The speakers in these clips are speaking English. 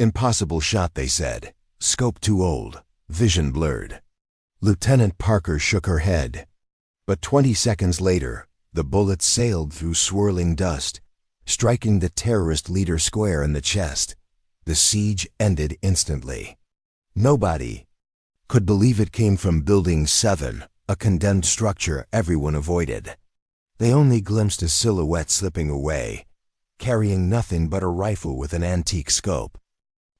Impossible shot, they said. Scope too old. Vision blurred. Lieutenant Parker shook her head. But 20 seconds later, the bullet sailed through swirling dust, striking the terrorist leader square in the chest. The siege ended instantly. Nobody could believe it came from Building 7, a condemned structure everyone avoided. They only glimpsed a silhouette slipping away, carrying nothing but a rifle with an antique scope.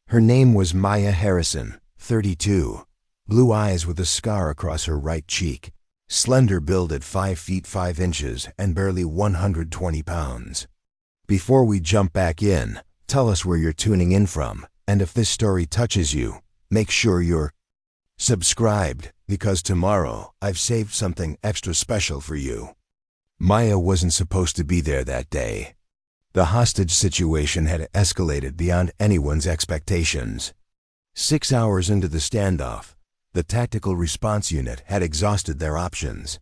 Her name was Maya Harrison, 32, blue eyes with a scar across her right cheek, slender build at 5 feet 5 inches and barely 120 pounds. Before we jump back in, tell us where you're tuning in from, and if this story touches you, make sure you're subscribed, because tomorrow I've saved something extra special for you. Maya wasn't supposed to be there that day. The hostage situation had escalated beyond anyone's expectations. 6 hours into the standoff, the Tactical Response Unit had exhausted their options.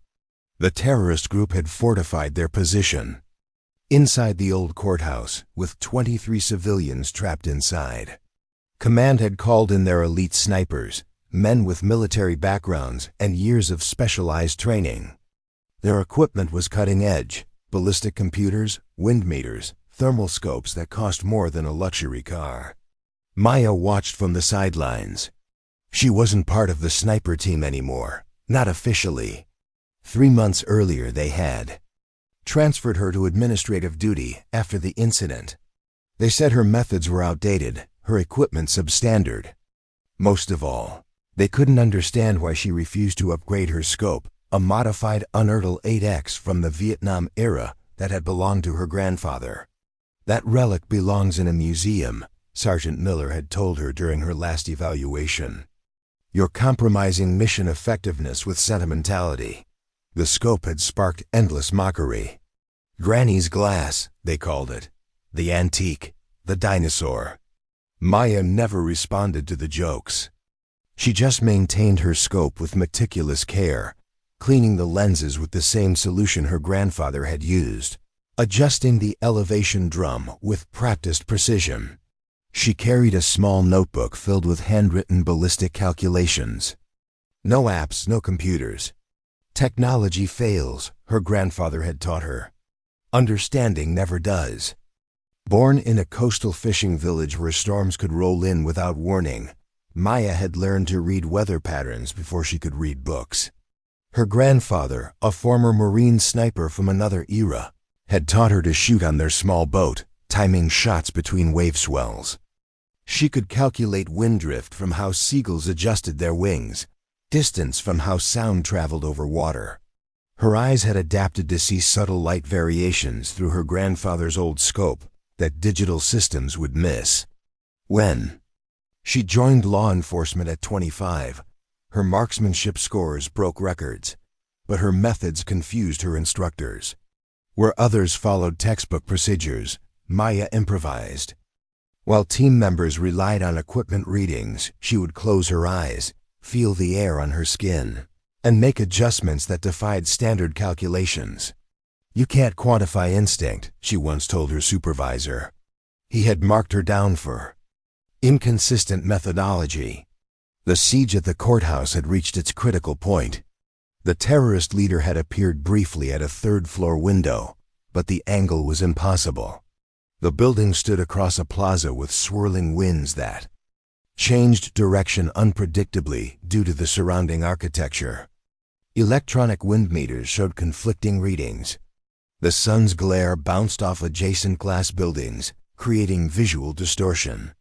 The terrorist group had fortified their position inside the old courthouse, with 23 civilians trapped inside. Command had called in their elite snipers, men with military backgrounds and years of specialized training. Their equipment was cutting edge: ballistic computers, wind meters, thermal scopes that cost more than a luxury car. Maya watched from the sidelines. She wasn't part of the sniper team anymore, not officially. 3 months earlier they had transferred her to administrative duty after the incident. They said her methods were outdated, her equipment substandard. Most of all, they couldn't understand why she refused to upgrade her scope, a modified Unertl 8X from the Vietnam era that had belonged to her grandfather. That relic belongs in a museum, Sergeant Miller had told her during her last evaluation. You're compromising mission effectiveness with sentimentality. The scope had sparked endless mockery. Granny's glass, they called it. The antique, the dinosaur. Maya never responded to the jokes. She just maintained her scope with meticulous care, cleaning the lenses with the same solution her grandfather had used, adjusting the elevation drum with practiced precision. She carried a small notebook filled with handwritten ballistic calculations. No apps, no computers. Technology fails, her grandfather had taught her. Understanding never does. Born in a coastal fishing village where storms could roll in without warning, Maya had learned to read weather patterns before she could read books. Her grandfather, a former Marine sniper from another era, had taught her to shoot on their small boat, timing shots between wave swells. She could calculate wind drift from how seagulls adjusted their wings, distance from how sound traveled over water. Her eyes had adapted to see subtle light variations through her grandfather's old scope that digital systems would miss. When she joined law enforcement at 25, her marksmanship scores broke records, but her methods confused her instructors. Where others followed textbook procedures, Maya improvised. While team members relied on equipment readings, she would close her eyes, feel the air on her skin, and make adjustments that defied standard calculations. You can't quantify instinct, she once told her supervisor. He had marked her down for inconsistent methodology. The siege at the courthouse had reached its critical point. The terrorist leader had appeared briefly at a third-floor window, but the angle was impossible. The building stood across a plaza with swirling winds that changed direction unpredictably due to the surrounding architecture. Electronic wind meters showed conflicting readings. The sun's glare bounced off adjacent glass buildings, creating visual distortion.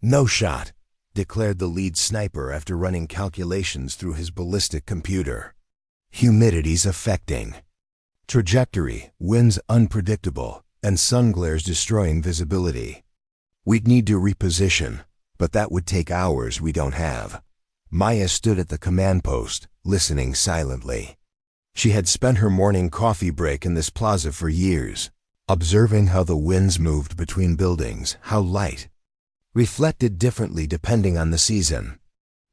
"No shot," declared the lead sniper after running calculations through his ballistic computer. Humidity's affecting. Trajectory, winds unpredictable, and sun glares destroying visibility. We'd need to reposition, but that would take hours we don't have. Maya stood at the command post, listening silently. She had spent her morning coffee break in this plaza for years, observing how the winds moved between buildings, how light reflected differently depending on the season.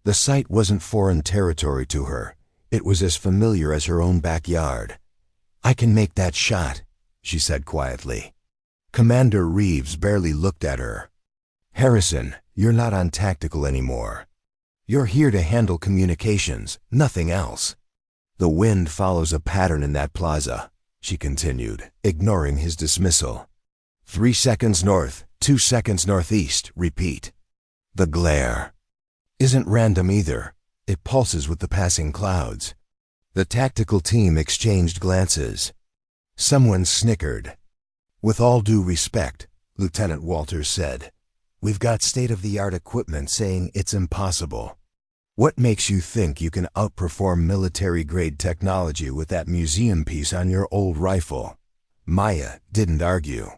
The site wasn't foreign territory to her. It was as familiar as her own backyard. "I can make that shot," she said quietly. Commander Reeves barely looked at her. Harrison, you're not on tactical anymore. You're here to handle communications, nothing else. The wind follows a pattern in that plaza, she continued, ignoring his dismissal. 3 seconds north, 2 seconds northeast, repeat. The glare isn't random either. It pulses with the passing clouds. The tactical team exchanged glances. Someone snickered. With all due respect, Lieutenant Walters said, we've got state-of-the-art equipment saying it's impossible. What makes you think you can outperform military-grade technology with that museum piece on your old rifle? Maya didn't argue.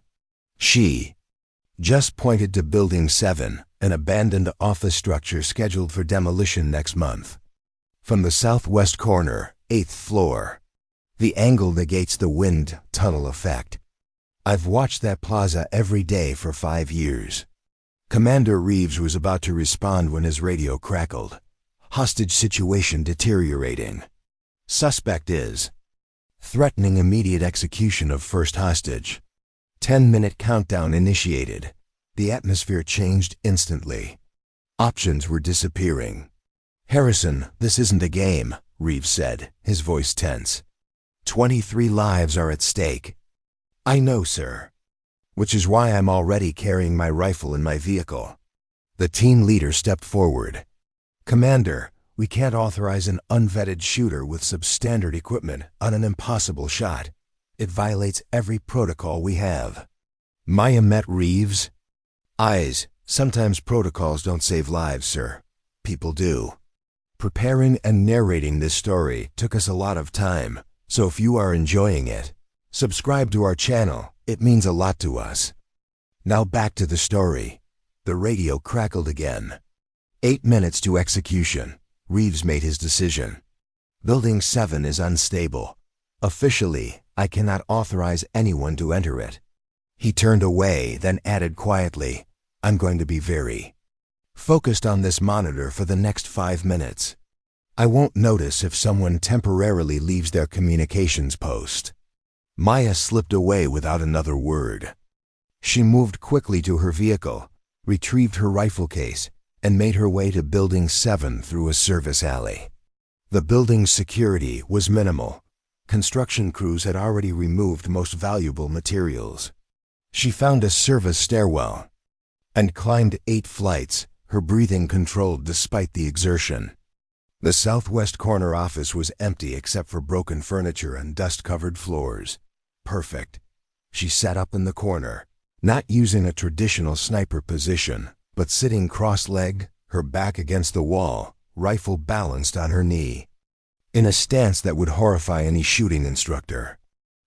She just pointed to Building 7, an abandoned office structure scheduled for demolition next month. From the southwest corner, 8th floor. The angle negates the wind tunnel effect. I've watched that plaza every day for 5 years. Commander Reeves was about to respond when his radio crackled. Hostage situation deteriorating. Suspect is threatening immediate execution of first hostage. 10-minute countdown initiated. The atmosphere changed instantly. Options were disappearing. Harrison, this isn't a game, Reeves said, his voice tense. 23 lives are at stake. I know, sir. Which is why I'm already carrying my rifle in my vehicle. The team leader stepped forward. Commander, we can't authorize an unvetted shooter with substandard equipment on an impossible shot. It violates every protocol we have. Maya met Reeves' eyes. Sometimes protocols don't save lives, sir. People do. Preparing and narrating this story took us a lot of time, so if you are enjoying it, subscribe to our channel. It means a lot to us. Now back to the story. The radio crackled again. 8 minutes to execution. Reeves made his decision. Building 7 is unstable. Officially, I cannot authorize anyone to enter it. He turned away, then added quietly, I'm going to be very focused on this monitor for the next 5 minutes. I won't notice if someone temporarily leaves their communications post. Maya slipped away without another word. She moved quickly to her vehicle, retrieved her rifle case, and made her way to Building 7 through a service alley. The building's security was minimal. Construction crews had already removed most valuable materials. She found a service stairwell and climbed 8 flights, her breathing controlled despite the exertion. The southwest corner office was empty except for broken furniture and dust-covered floors. Perfect. She sat up in the corner, not using a traditional sniper position, but sitting cross-legged, her back against the wall, rifle balanced on her knee. In a stance that would horrify any shooting instructor.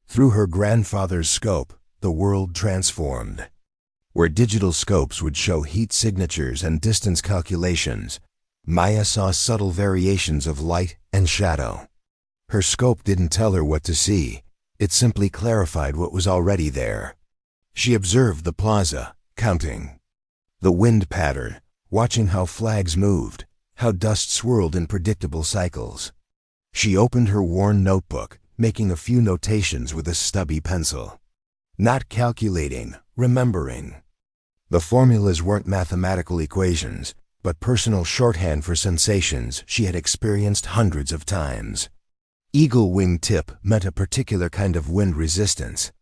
Through her grandfather's scope, the world transformed. Where digital scopes would show heat signatures and distance calculations, Maya saw subtle variations of light and shadow. Her scope didn't tell her what to see. It simply clarified what was already there. She observed the plaza, counting the wind pattern, watching how flags moved, how dust swirled in predictable cycles. She opened her worn notebook, making a few notations with a stubby pencil. Not calculating, remembering. The formulas weren't mathematical equations, but personal shorthand for sensations she had experienced hundreds of times. Eagle wing tip meant a particular kind of wind resistance.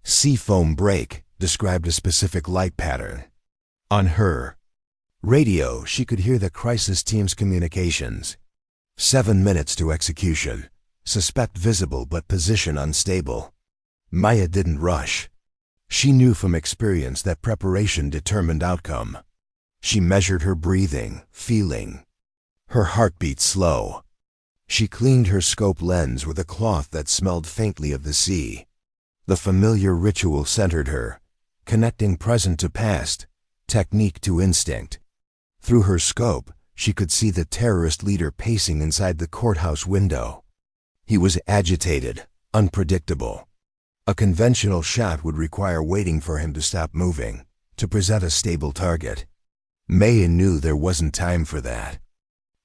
Sea foam break described a specific light pattern. On her radio, she could hear the crisis team's communications. 7 minutes to execution. Suspect visible but position unstable. Maya didn't rush. She knew from experience that preparation determined outcome. She measured her breathing, feeling her heartbeat slow. She cleaned her scope lens with a cloth that smelled faintly of the sea. The familiar ritual centered her, connecting present to past, technique to instinct. Through her scope, she could see the terrorist leader pacing inside the courthouse window. He was agitated, unpredictable. A conventional shot would require waiting for him to stop moving, to present a stable target. Maya knew there wasn't time for that.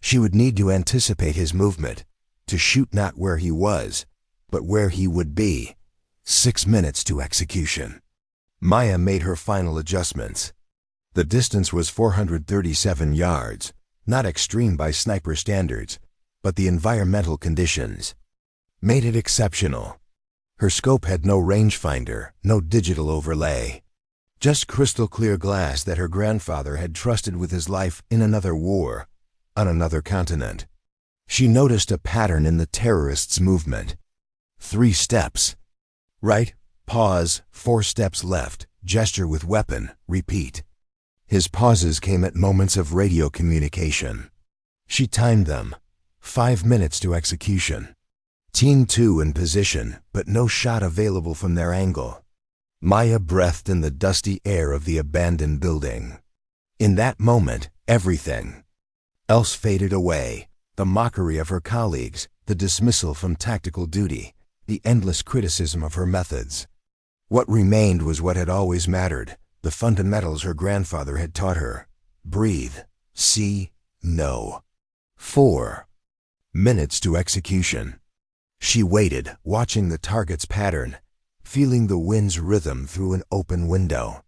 She would need to anticipate his movement, to shoot not where he was, but where he would be. 6 minutes to execution. Maya made her final adjustments. The distance was 437 yards, not extreme by sniper standards, but the environmental conditions made it exceptional. Her scope had no rangefinder, no digital overlay. Just crystal clear glass that her grandfather had trusted with his life in another war, on another continent. She noticed a pattern in the terrorists' movement. 3 steps. Right, pause, 4 steps left, gesture with weapon, repeat. His pauses came at moments of radio communication. She timed them. 5 minutes to execution. Team 2 in position, but no shot available from their angle. Maya breathed in the dusty air of the abandoned building. In that moment, everything else faded away. The mockery of her colleagues, the dismissal from tactical duty, the endless criticism of her methods. What remained was what had always mattered, the fundamentals her grandfather had taught her. Breathe, see, know. 4 minutes to execution. She waited, watching the target's pattern, feeling the wind's rhythm through an open window.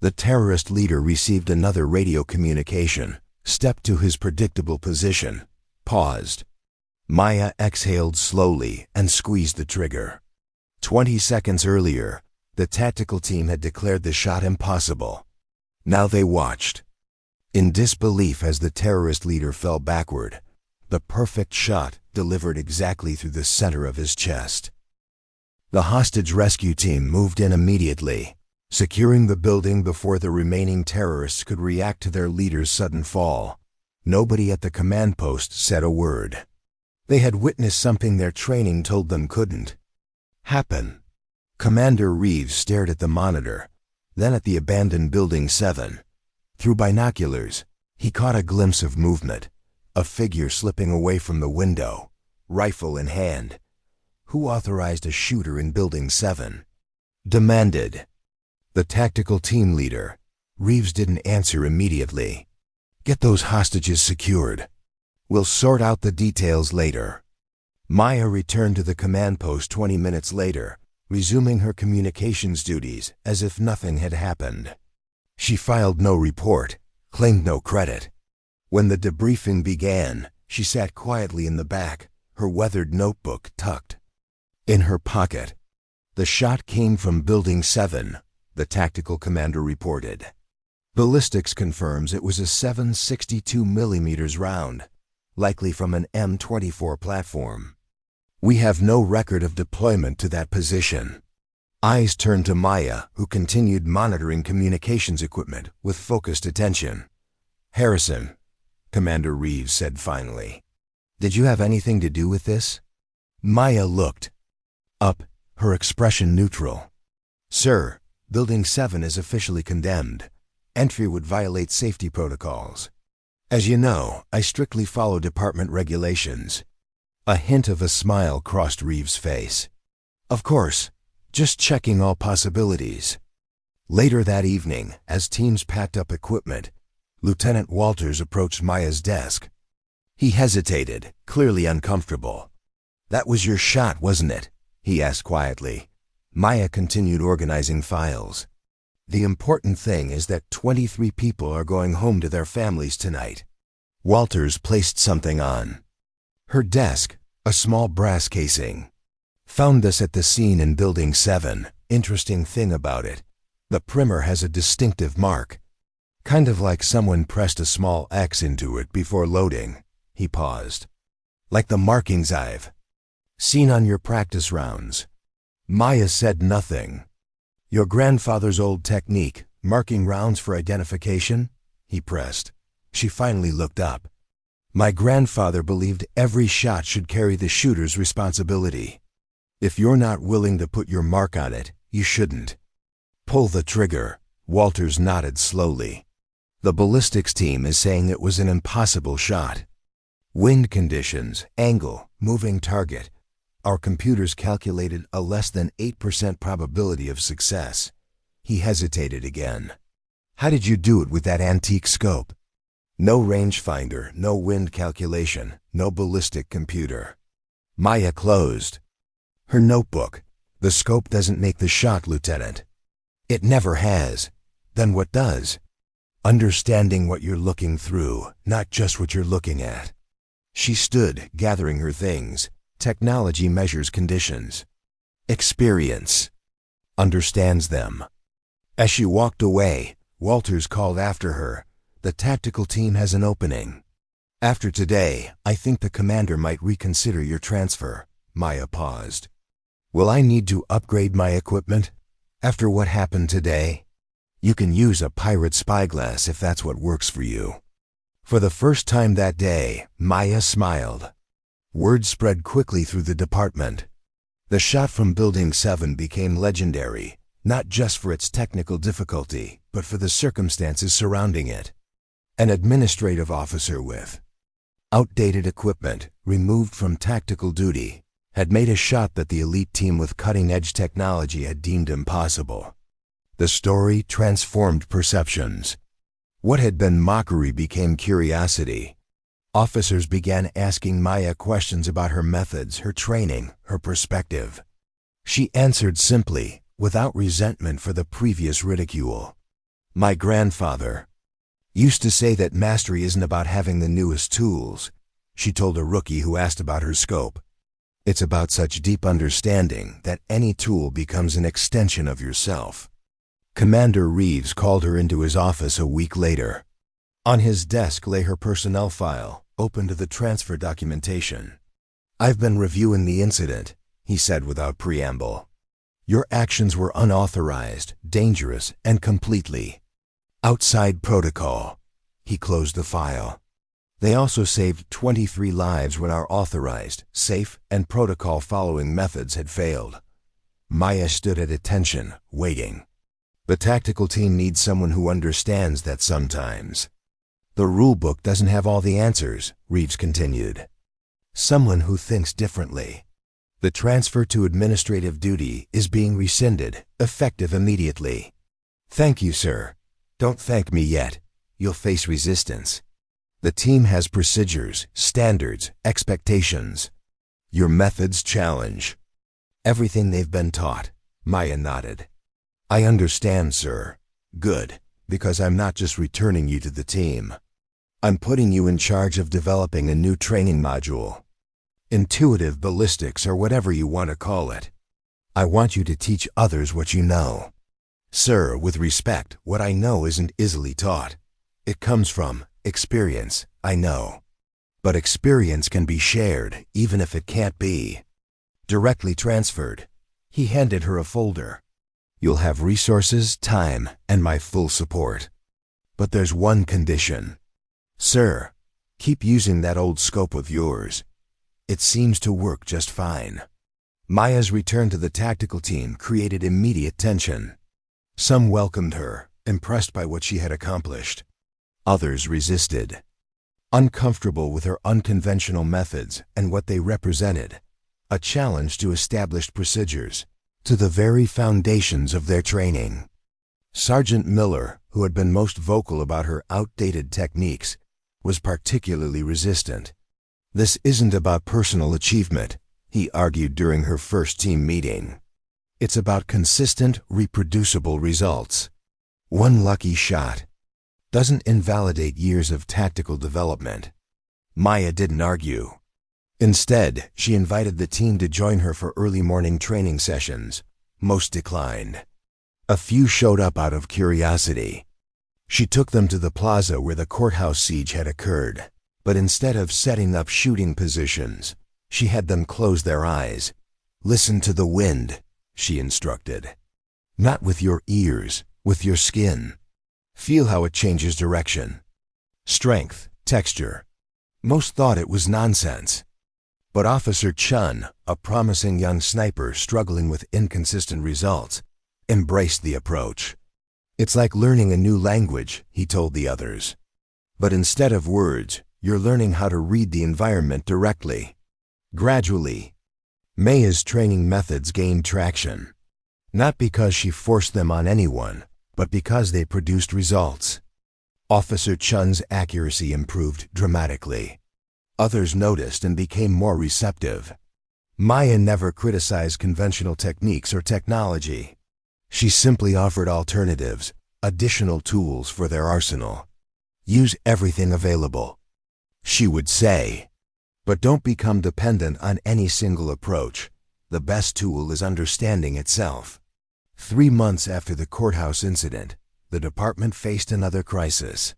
The terrorist leader received another radio communication, stepped to his predictable position, paused. Maya exhaled slowly and squeezed the trigger. 20 seconds earlier, the tactical team had declared the shot impossible. Now they watched, in disbelief as the terrorist leader fell backward, the perfect shot delivered exactly through the center of his chest. The hostage rescue team moved in immediately, securing the building before the remaining terrorists could react to their leader's sudden fall. Nobody at the command post said a word. They had witnessed something their training told them couldn't happen. Commander Reeves stared at the monitor, then at the abandoned Building 7. Through binoculars, he caught a glimpse of movement, a figure slipping away from the window, rifle in hand. Who authorized a shooter in Building 7? Demanded the tactical team leader. Reeves didn't answer immediately. Get those hostages secured. We'll sort out the details later. Maya returned to the command post 20 minutes later, resuming her communications duties as if nothing had happened. She filed no report, claimed no credit. When the debriefing began, she sat quietly in the back, her weathered notebook tucked in her pocket. The shot came from Building 7, the tactical commander reported. Ballistics confirms it was a 7.62mm round, likely from an M24 platform. We have no record of deployment to that position. Eyes turned to Maya, who continued monitoring communications equipment with focused attention. Harrison, Commander Reeves said finally, did you have anything to do with this? Maya looked up, her expression neutral. Sir, Building 7 is officially condemned. Entry would violate safety protocols. As you know, I strictly follow department regulations. A hint of a smile crossed Reeves' face. Of course, just checking all possibilities. Later that evening, as teams packed up equipment, Lieutenant Walters approached Maya's desk. He hesitated, clearly uncomfortable. That was your shot, wasn't it? He asked quietly. Maya continued organizing files. The important thing is that 23 people are going home to their families tonight. Walters placed something on her desk, a small brass casing. Found this at the scene in Building 7. Interesting thing about it, the primer has a distinctive mark. Kind of like someone pressed a small X into it before loading. He paused. Like the markings I've seen on your practice rounds. Maya said nothing. Your grandfather's old technique, marking rounds for identification? He pressed. She finally looked up. My grandfather believed every shot should carry the shooter's responsibility. If you're not willing to put your mark on it, you shouldn't. Pull the trigger. Walters nodded slowly. The ballistics team is saying it was an impossible shot. Wind conditions, angle, moving target. Our computers calculated a less than 8% probability of success. He hesitated again. How did you do it with that antique scope? No rangefinder, no wind calculation, no ballistic computer. Maya closed her notebook. The scope doesn't make the shot, Lieutenant. It never has. Then what does? Understanding what you're looking through, not just what you're looking at. She stood, gathering her things. Technology measures conditions. Experience understands them. As she walked away, Walters called after her. The tactical team has an opening. After today, I think the commander might reconsider your transfer. Maya paused. Will I need to upgrade my equipment? After what happened today? You can use a pirate spyglass if that's what works for you. For the first time that day, Maya smiled. Word spread quickly through the department. The shot from Building 7 became legendary, not just for its technical difficulty, but for the circumstances surrounding it. An administrative officer with outdated equipment, removed from tactical duty, had made a shot that the elite team with cutting-edge technology had deemed impossible. The story transformed perceptions. What had been mockery became curiosity. Officers began asking Maya questions about her methods, her training, her perspective. She answered simply, without resentment for the previous ridicule. My grandfather used to say that mastery isn't about having the newest tools, she told a rookie who asked about her scope. It's about such deep understanding that any tool becomes an extension of yourself. Commander Reeves called her into his office a week later. On his desk lay her personnel file, open to the transfer documentation. I've been reviewing the incident, he said without preamble. Your actions were unauthorized, dangerous, and completely outside protocol. He closed the file. They also saved 23 lives when our authorized, safe, and protocol-following methods had failed. Maya stood at attention, waiting. The tactical team needs someone who understands that sometimes. The rulebook doesn't have all the answers, Reeves continued. Someone who thinks differently. The transfer to administrative duty is being rescinded, effective immediately. Thank you, sir. Don't thank me yet. You'll face resistance. The team has procedures, standards, expectations. Your methods challenge everything they've been taught. Maya nodded. I understand, sir. Good, because I'm not just returning you to the team. I'm putting you in charge of developing a new training module. Intuitive ballistics or whatever you want to call it. I want you to teach others what you know. Sir, with respect, what I know isn't easily taught. It comes from experience, I know. But experience can be shared, even if it can't be directly transferred. He handed her a folder. You'll have resources, time, and my full support. But there's one condition. Sir, keep using that old scope of yours. It seems to work just fine. Maya's return to the tactical team created immediate tension. Some welcomed her, impressed by what she had accomplished. Others resisted, uncomfortable with her unconventional methods and what they represented, a challenge to established procedures, to the very foundations of their training. Sergeant Miller, who had been most vocal about her outdated techniques, was particularly resistant. This isn't about personal achievement, he argued during her first team meeting. It's about consistent, reproducible results. One lucky shot doesn't invalidate years of tactical development. Maya didn't argue. Instead, she invited the team to join her for early morning training sessions. Most declined. A few showed up out of curiosity. She took them to the plaza where the courthouse siege had occurred, but instead of setting up shooting positions, she had them close their eyes. Listen to the wind, she instructed. Not with your ears, with your skin. Feel how it changes direction. Strength, texture. Most thought it was nonsense. But Officer Chun, a promising young sniper struggling with inconsistent results, embraced the approach. It's like learning a new language, he told the others. But instead of words, you're learning how to read the environment directly. Gradually, Maya's training methods gained traction. Not because she forced them on anyone, but because they produced results. Officer Chun's accuracy improved dramatically. Others noticed and became more receptive. Maya never criticized conventional techniques or technology. She simply offered alternatives, additional tools for their arsenal. Use everything available, she would say. But don't become dependent on any single approach. The best tool is understanding itself. 3 months after the courthouse incident, the department faced another crisis.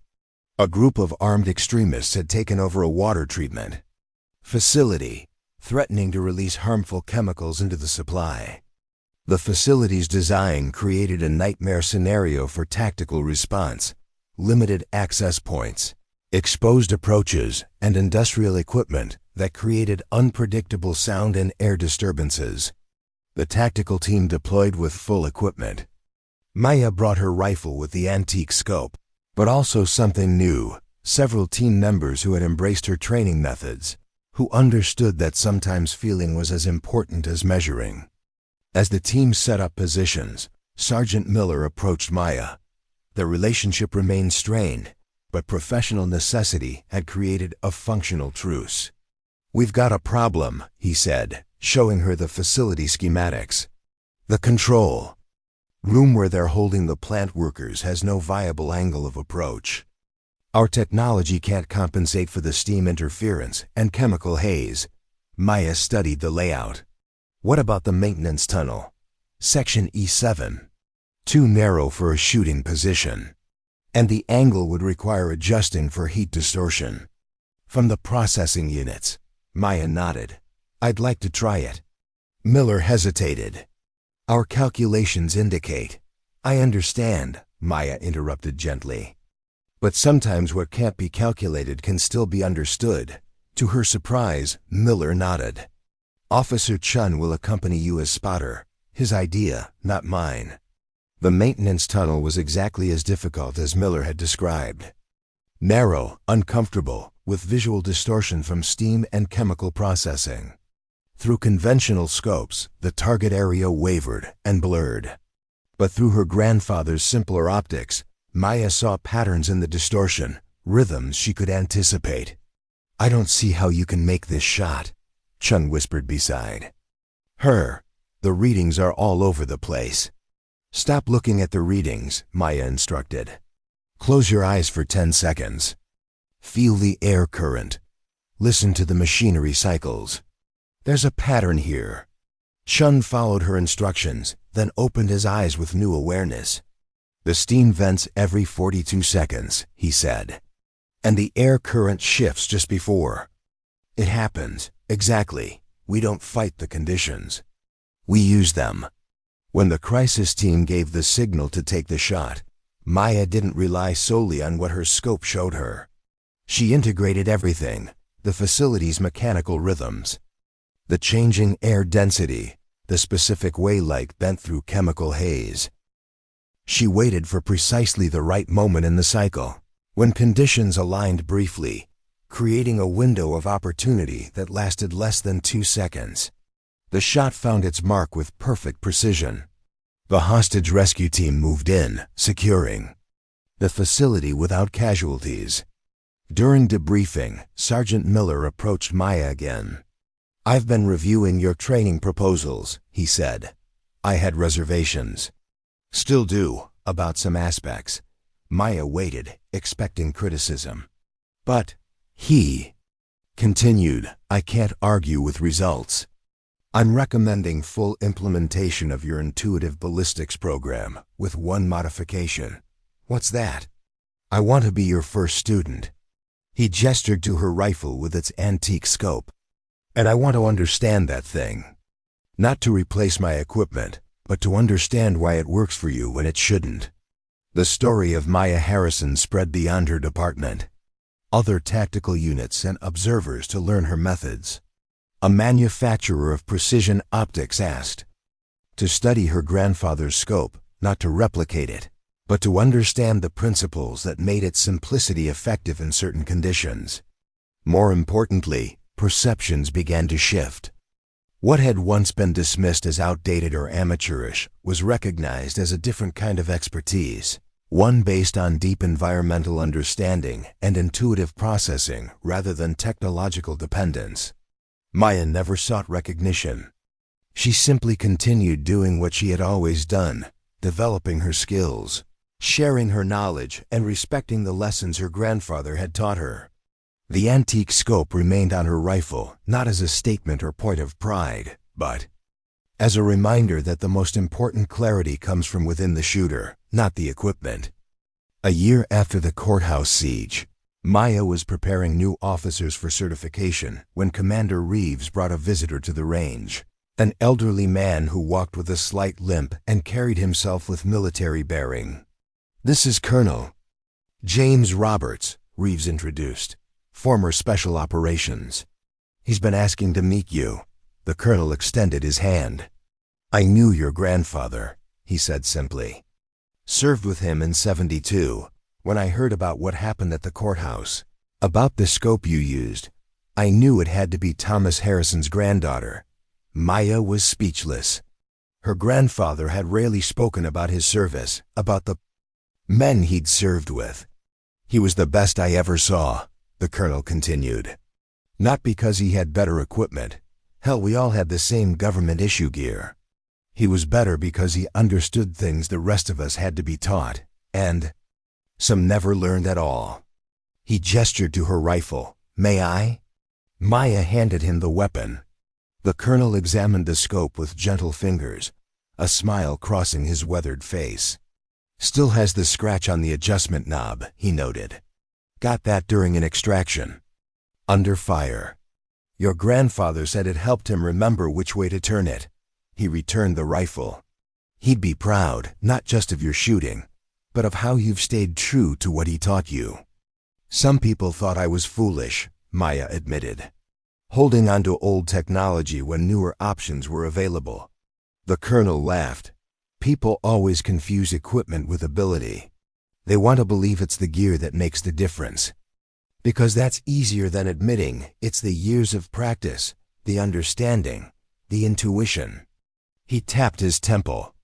A group of armed extremists had taken over a water treatment facility, threatening to release harmful chemicals into the supply. The facility's design created a nightmare scenario for tactical response: limited access points, exposed approaches, and industrial equipment that created unpredictable sound and air disturbances. The tactical team deployed with full equipment. Maya brought her rifle with the antique scope, but also something new: several team members who had embraced her training methods, who understood that sometimes feeling was as important as measuring. As the team set up positions, Sergeant Miller approached Maya. Their relationship remained strained, but professional necessity had created a functional truce. "We've got a problem," he said, showing her the facility schematics. "The control room where they're holding the plant workers has no viable angle of approach. Our technology can't compensate for the steam interference and chemical haze." Maya studied the layout. "What about the maintenance tunnel? Section E7. Too narrow for a shooting position. And the angle would require adjusting for heat distortion." "From the processing units." Maya nodded. "I'd like to try it." Miller hesitated. "Our calculations indicate—" "I understand," Maya interrupted gently. "But sometimes what can't be calculated can still be understood." To her surprise, Miller nodded. "Officer Chun will accompany you as spotter. His idea, not mine." The maintenance tunnel was exactly as difficult as Miller had described. Narrow, uncomfortable, with visual distortion from steam and chemical processing. Through conventional scopes, the target area wavered and blurred. But through her grandfather's simpler optics, Maya saw patterns in the distortion, rhythms she could anticipate. "I don't see how you can make this shot," Chun whispered beside her. "The readings are all over the place." "Stop looking at the readings," Maya instructed. "Close your eyes for 10 seconds. Feel the air current. Listen to the machinery cycles. There's a pattern here." Chun followed her instructions, then opened his eyes with new awareness. "The steam vents every 42 seconds, he said. "And the air current shifts just before. It happens, exactly. We don't fight the conditions. We use them." When the crisis team gave the signal to take the shot, Maya didn't rely solely on what her scope showed her. She integrated everything: the facility's mechanical rhythms, the changing air density, the specific way light bent through chemical haze. She waited for precisely the right moment in the cycle, when conditions aligned briefly, creating a window of opportunity that lasted less than 2 seconds. The shot found its mark with perfect precision. The hostage rescue team moved in, securing the facility without casualties. During debriefing, Sergeant Miller approached Maya again. "I've been reviewing your training proposals," he said. "I had reservations. Still do, about some aspects." Maya waited, expecting criticism. "But," he continued, "I can't argue with results. I'm recommending full implementation of your intuitive ballistics program, with one modification." "What's that?" "I want to be your first student." He gestured to her rifle with its antique scope. "And I want to understand that thing. Not to replace my equipment, but to understand why it works for you when it shouldn't." The story of Maya Harrison spread beyond her department. Other tactical units sent observers to learn her methods. A manufacturer of precision optics asked to study her grandfather's scope, not to replicate it, but to understand the principles that made its simplicity effective in certain conditions. More importantly, perceptions began to shift. What had once been dismissed as outdated or amateurish was recognized as a different kind of expertise, one based on deep environmental understanding and intuitive processing rather than technological dependence. Maya never sought recognition. She simply continued doing what she had always done, developing her skills. sharing her knowledge and respecting the lessons her grandfather had taught her. The antique scope remained on her rifle, not as a statement or point of pride, but as a reminder that the most important clarity comes from within the shooter, not the equipment. A year after the courthouse siege, Maya was preparing new officers for certification when Commander Reeves brought a visitor to the range, an elderly man who walked with a slight limp and carried himself with military bearing. "This is Colonel James Roberts," Reeves introduced, "former Special Operations. He's been asking to meet you." The colonel extended his hand. "I knew your grandfather," he said simply. "Served with him in '72, when I heard about what happened at the courthouse. About the scope you used, I knew it had to be Thomas Harrison's granddaughter." Maya was speechless. Her grandfather had rarely spoken about his service, about the men he'd served with. "He was the best I ever saw," the colonel continued. "Not because he had better equipment. Hell, we all had the same government issue gear. He was better because he understood things the rest of us had to be taught, and some never learned at all." He gestured to her rifle. "May I?" Maya handed him the weapon. The colonel examined the scope with gentle fingers, a smile crossing his weathered face. "Still has the scratch on the adjustment knob," he noted. "Got that during an extraction. Under fire. Your grandfather said it helped him remember which way to turn it." He returned the rifle. "He'd be proud, not just of your shooting, but of how you've stayed true to what he taught you." "Some people thought I was foolish," Maya admitted, "holding on to old technology when newer options were available." The colonel laughed. "People always confuse equipment with ability. They want to believe it's the gear that makes the difference. Because that's easier than admitting it's the years of practice, the understanding, the intuition." He tapped his temple.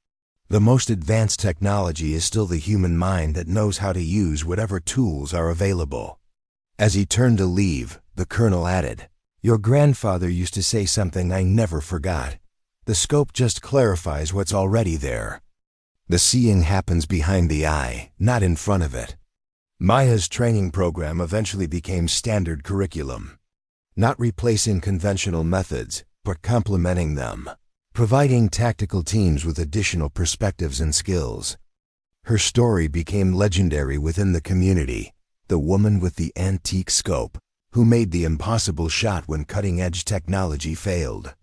"The most advanced technology is still the human mind that knows how to use whatever tools are available." As he turned to leave, the colonel added, "Your grandfather used to say something I never forgot. The scope just clarifies what's already there. The seeing happens behind the eye, not in front of it." Maya's training program eventually became standard curriculum, not replacing conventional methods, but complementing them, providing tactical teams with additional perspectives and skills. Her story became legendary within the community, the woman with the antique scope, who made the impossible shot when cutting-edge technology failed.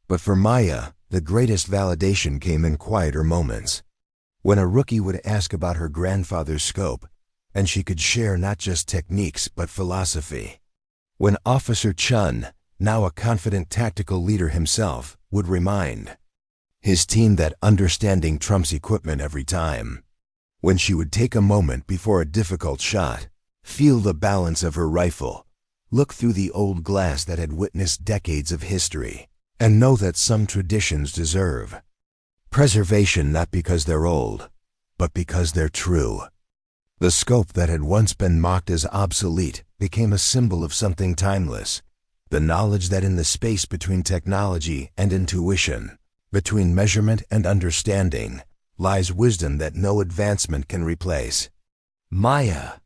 But for Maya, the greatest validation came in quieter moments. When a rookie would ask about her grandfather's scope, and she could share not just techniques but philosophy. When Officer Chun, now a confident tactical leader himself, would remind his team that understanding trumps equipment every time. When she would take a moment before a difficult shot, feel the balance of her rifle, look through the old glass that had witnessed decades of history, and know that some traditions deserve preservation not because they're old, but because they're true. The scope that had once been mocked as obsolete became a symbol of something timeless, the knowledge that in the space between technology and intuition, between measurement and understanding, lies wisdom that no advancement can replace. Maya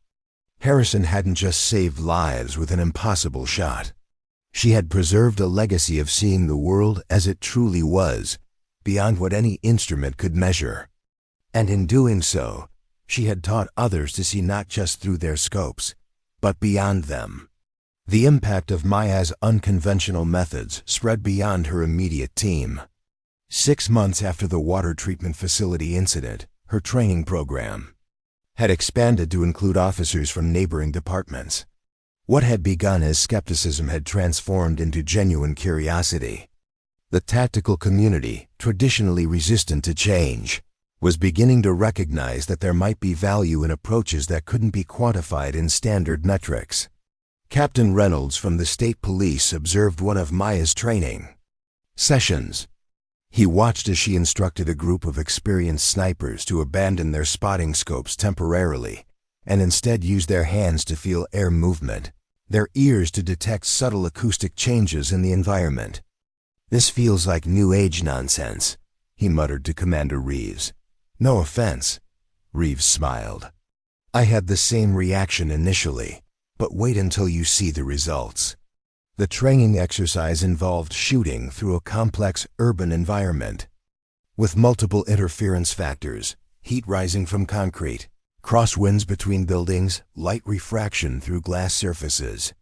Harrison hadn't just saved lives with an impossible shot. She had preserved a legacy of seeing the world as it truly was, beyond what any instrument could measure. And in doing so, she had taught others to see not just through their scopes, but beyond them. The impact of Maya's unconventional methods spread beyond her immediate team. 6 months after the water treatment facility incident, her training program had expanded to include officers from neighboring departments. What had begun as skepticism had transformed into genuine curiosity. The tactical community, traditionally resistant to change, was beginning to recognize that there might be value in approaches that couldn't be quantified in standard metrics. Captain Reynolds from the state police observed one of Maya's training sessions. He watched as she instructed a group of experienced snipers to abandon their spotting scopes temporarily and instead use their hands to feel air movement, their ears to detect subtle acoustic changes in the environment. "This feels like New Age nonsense," he muttered to Commander Reeves. "No offense. Reeves smiled. I had the same reaction initially, but wait until you see the results. The training exercise involved shooting through a complex urban environment, with multiple interference factors, heat rising from concrete, crosswinds between buildings, light refraction through glass surfaces.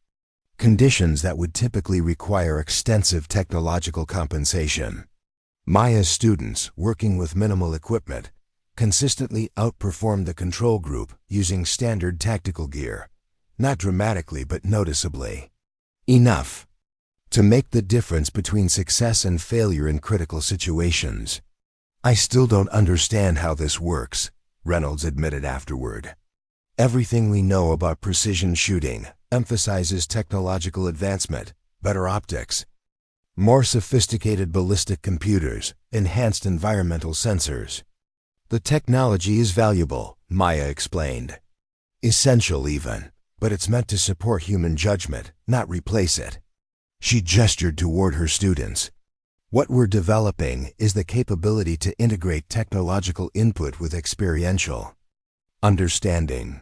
Conditions that would typically require extensive technological compensation. Maya's students, working with minimal equipment, consistently outperformed the control group using standard tactical gear, not dramatically but noticeably. Enough to make the difference between success and failure in critical situations. I still don't understand how this works, Reynolds admitted afterward. Everything we know about precision shooting emphasizes technological advancement, better optics, more sophisticated ballistic computers, enhanced environmental sensors. The technology is valuable, Maya explained. Essential even, but it's meant to support human judgment, not replace it. She gestured toward her students. What we're developing is the capability to integrate technological input with experiential understanding.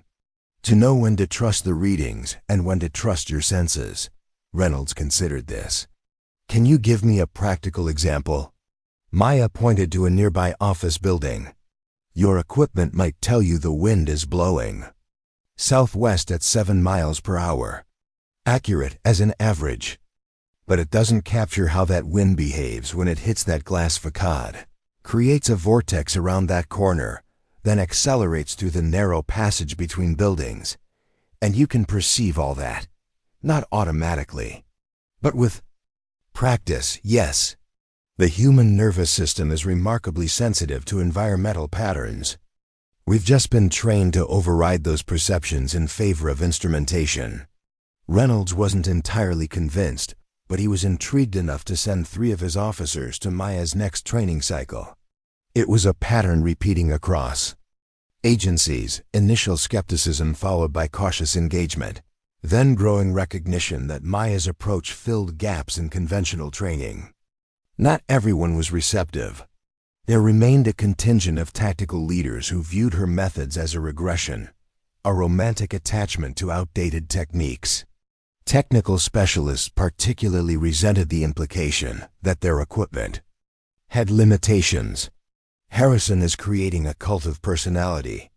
To know when to trust the readings and when to trust your senses. Reynolds considered this. Can you give me a practical example? Maya pointed to a nearby office building. Your equipment might tell you the wind is blowing southwest at 7 miles per hour. Accurate as an average. But it doesn't capture how that wind behaves when it hits that glass facade, creates a vortex around that corner, then accelerates through the narrow passage between buildings. And you can perceive all that. Not automatically, but with practice, yes. The human nervous system is remarkably sensitive to environmental patterns. We've just been trained to override those perceptions in favor of instrumentation. Reynolds wasn't entirely convinced, but he was intrigued enough to send 3 of his officers to Maya's next training cycle. It was a pattern repeating across agencies, initial skepticism followed by cautious engagement, then growing recognition that Maya's approach filled gaps in conventional training. Not everyone was receptive. There remained a contingent of tactical leaders who viewed her methods as a regression, a romantic attachment to outdated techniques. Technical specialists particularly resented the implication that their equipment had limitations. Harrison is creating a cult of personality,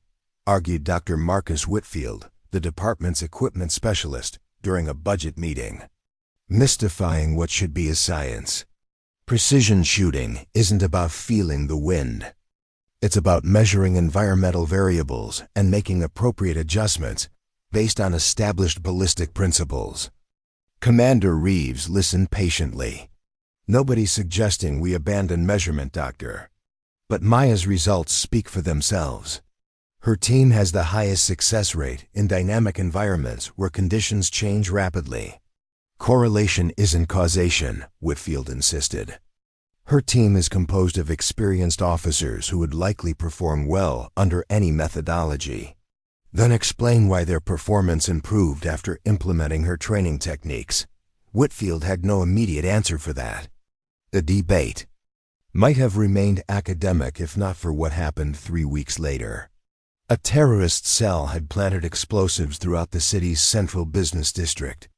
argued Dr. Marcus Whitfield, the department's equipment specialist, during a budget meeting, mystifying what should be a science. Precision shooting isn't about feeling the wind. It's about measuring environmental variables and making appropriate adjustments based on established ballistic principles. Commander Reeves listened patiently. Nobody's suggesting we abandon measurement, Doctor. But Maya's results speak for themselves. Her team has the highest success rate in dynamic environments where conditions change rapidly. Correlation isn't causation, Whitfield insisted. Her team is composed of experienced officers who would likely perform well under any methodology. Then explain why their performance improved after implementing her training techniques. Whitfield had no immediate answer for that. The debate might have remained academic if not for what happened 3 weeks later. A terrorist cell had planted explosives throughout the city's central business district.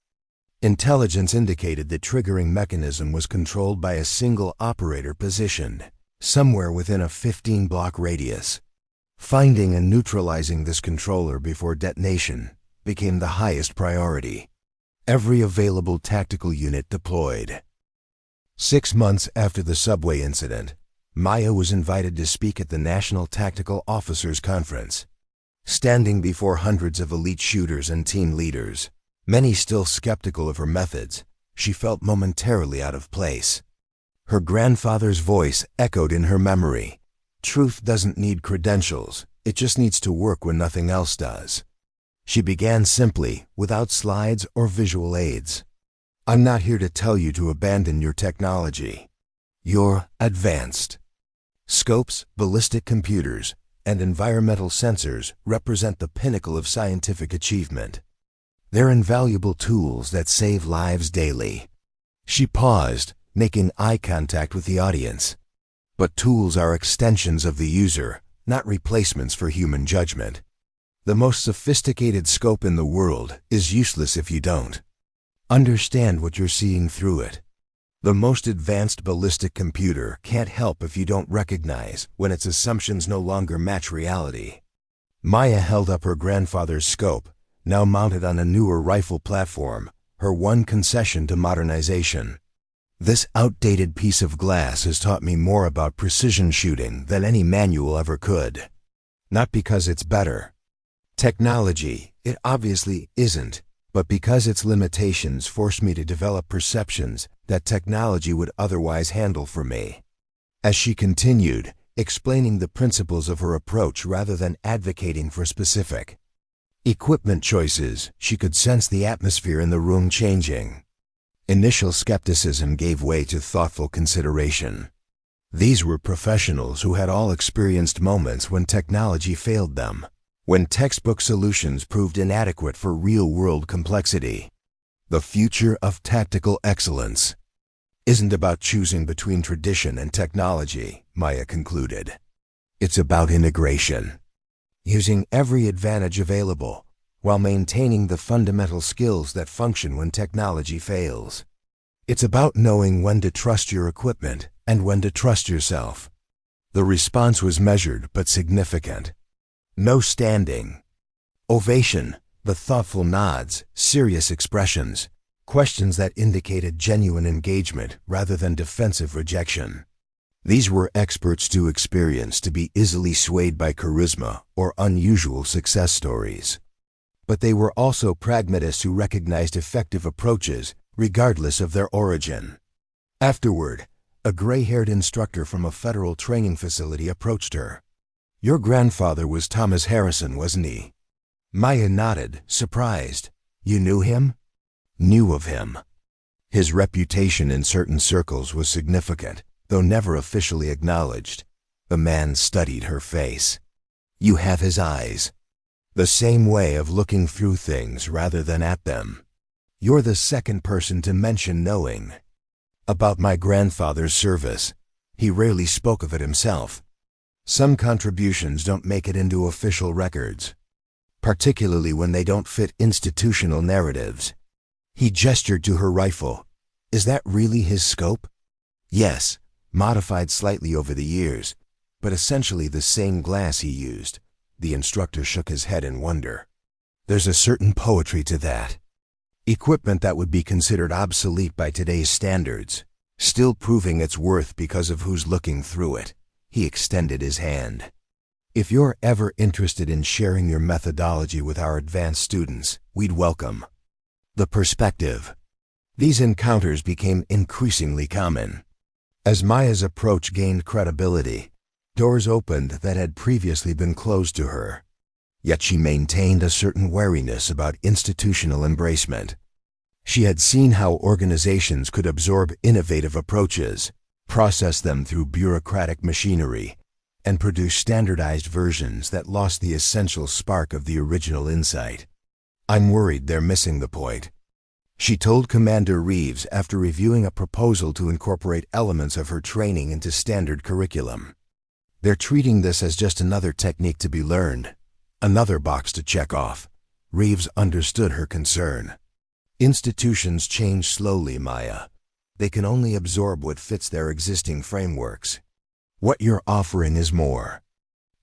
Intelligence indicated the triggering mechanism was controlled by a single operator positioned somewhere within a 15-block radius. Finding and neutralizing this controller before detonation became the highest priority. Every available tactical unit deployed. 6 months after the subway incident, Maya was invited to speak at the National Tactical Officers Conference. Standing before hundreds of elite shooters and team leaders, many still skeptical of her methods, she felt momentarily out of place. Her grandfather's voice echoed in her memory. Truth doesn't need credentials, it just needs to work when nothing else does. She began simply, without slides or visual aids. I'm not here to tell you to abandon your technology. You're advanced. Scopes, ballistic computers, and environmental sensors represent the pinnacle of scientific achievement. They're invaluable tools that save lives daily. She paused, making eye contact with the audience. But tools are extensions of the user, not replacements for human judgment. The most sophisticated scope in the world is useless if you don't understand what you're seeing through it. The most advanced ballistic computer can't help if you don't recognize when its assumptions no longer match reality. Maya held up her grandfather's scope, now mounted on a newer rifle platform, her one concession to modernization. This outdated piece of glass has taught me more about precision shooting than any manual ever could. Not because it's better technology, it obviously isn't, but because its limitations forced me to develop perceptions that technology would otherwise handle for me. As she continued, explaining the principles of her approach rather than advocating for specific equipment choices, she could sense the atmosphere in the room changing. Initial skepticism gave way to thoughtful consideration. These were professionals who had all experienced moments when technology failed them, when textbook solutions proved inadequate for real-world complexity. The future of tactical excellence isn't about choosing between tradition and technology, Maya concluded. It's about integration, using every advantage available while maintaining the fundamental skills that function when technology fails. It's about knowing when to trust your equipment and when to trust yourself. The response was measured but significant. No standing ovation, but thoughtful nods, serious expressions, questions that indicated genuine engagement rather than defensive rejection. These were experts too experienced to be easily swayed by charisma or unusual success stories. But they were also pragmatists who recognized effective approaches regardless of their origin. Afterward, a gray-haired instructor from a federal training facility approached her. "Your grandfather was Thomas Harrison, wasn't he?" Maya nodded, surprised. "You knew him?" "Knew of him." His reputation in certain circles was significant, though never officially acknowledged. The man studied her face. "You have his eyes. The same way of looking through things rather than at them. You're the second person to mention knowing about my grandfather's service. He rarely spoke of it himself. Some contributions don't make it into official records, particularly when they don't fit institutional narratives." He gestured to her rifle. "Is that really his scope?" "Yes, modified slightly over the years, but essentially the same glass he used." The instructor shook his head in wonder. "There's a certain poetry to that. Equipment that would be considered obsolete by today's standards, still proving its worth because of who's looking through it." He extended his hand. "If you're ever interested in sharing your methodology with our advanced students, we'd welcome the perspective." These encounters became increasingly common. As Maya's approach gained credibility, doors opened that had previously been closed to her. Yet she maintained a certain wariness about institutional embracement. She had seen how organizations could absorb innovative approaches, process them through bureaucratic machinery, and produce standardized versions that lost the essential spark of the original insight. "I'm worried they're missing the point," she told Commander Reeves after reviewing a proposal to incorporate elements of her training into standard curriculum. "They're treating this as just another technique to be learned, another box to check off." Reeves understood her concern. "Institutions change slowly, Maya. They can only absorb what fits their existing frameworks. What you're offering is more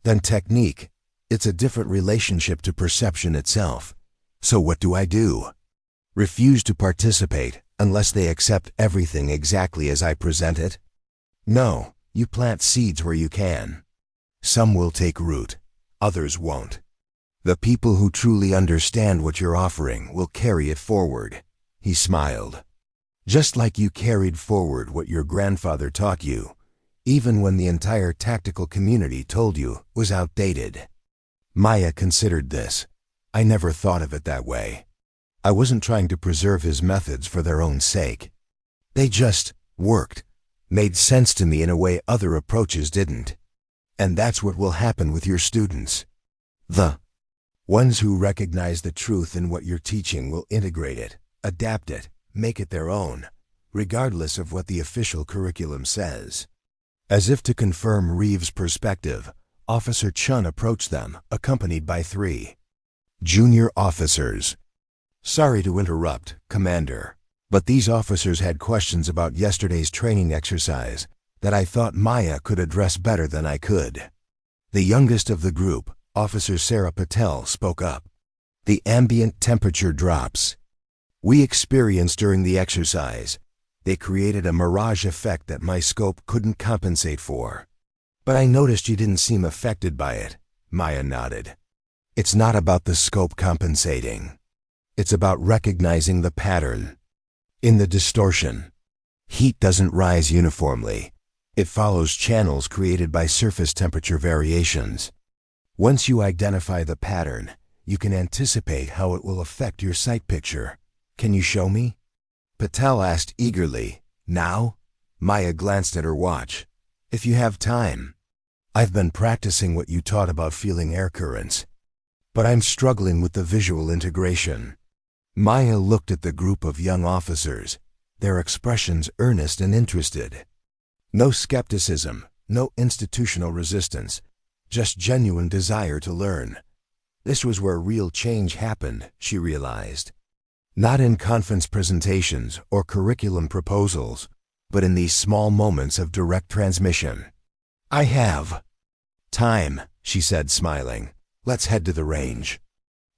than technique. It's a different relationship to perception itself. So what do I do? Refuse to participate unless they accept everything exactly as I present it? No, you plant seeds where you can. Some will take root, others won't. The people who truly understand what you're offering will carry it forward." He smiled. "Just like you carried forward what your grandfather taught you, even when the entire tactical community told you was outdated." Maya considered this. "I never thought of it that way. I wasn't trying to preserve his methods for their own sake. They just worked, made sense to me in a way other approaches didn't. And that's what will happen with your students. The ones who recognize the truth in what you're teaching will integrate it, adapt it, make it their own, regardless of what the official curriculum says." As if to confirm Reeves' perspective, Officer Chun approached them, accompanied by 3 junior officers. "Sorry to interrupt, Commander, but these officers had questions about yesterday's training exercise that I thought Maya could address better than I could." The youngest of the group, Officer Sarah Patel, spoke up. "The ambient temperature drops we experienced during the exercise, they created a mirage effect that my scope couldn't compensate for. But I noticed you didn't seem affected by it." Maya nodded. "It's not about the scope compensating. It's about recognizing the pattern in the distortion. Heat doesn't rise uniformly. It follows channels created by surface temperature variations. Once you identify the pattern, you can anticipate how it will affect your sight picture. Can you show me?" Patel asked eagerly. "Now?" Maya glanced at her watch. "If you have time. I've been practicing what you taught about feeling air currents, but I'm struggling with the visual integration." Maya looked at the group of young officers, their expressions earnest and interested. No skepticism, no institutional resistance, just genuine desire to learn. This was where real change happened, she realized. Not in conference presentations or curriculum proposals, but in these small moments of direct transmission. "I have time," she said, smiling. "Let's head to the range."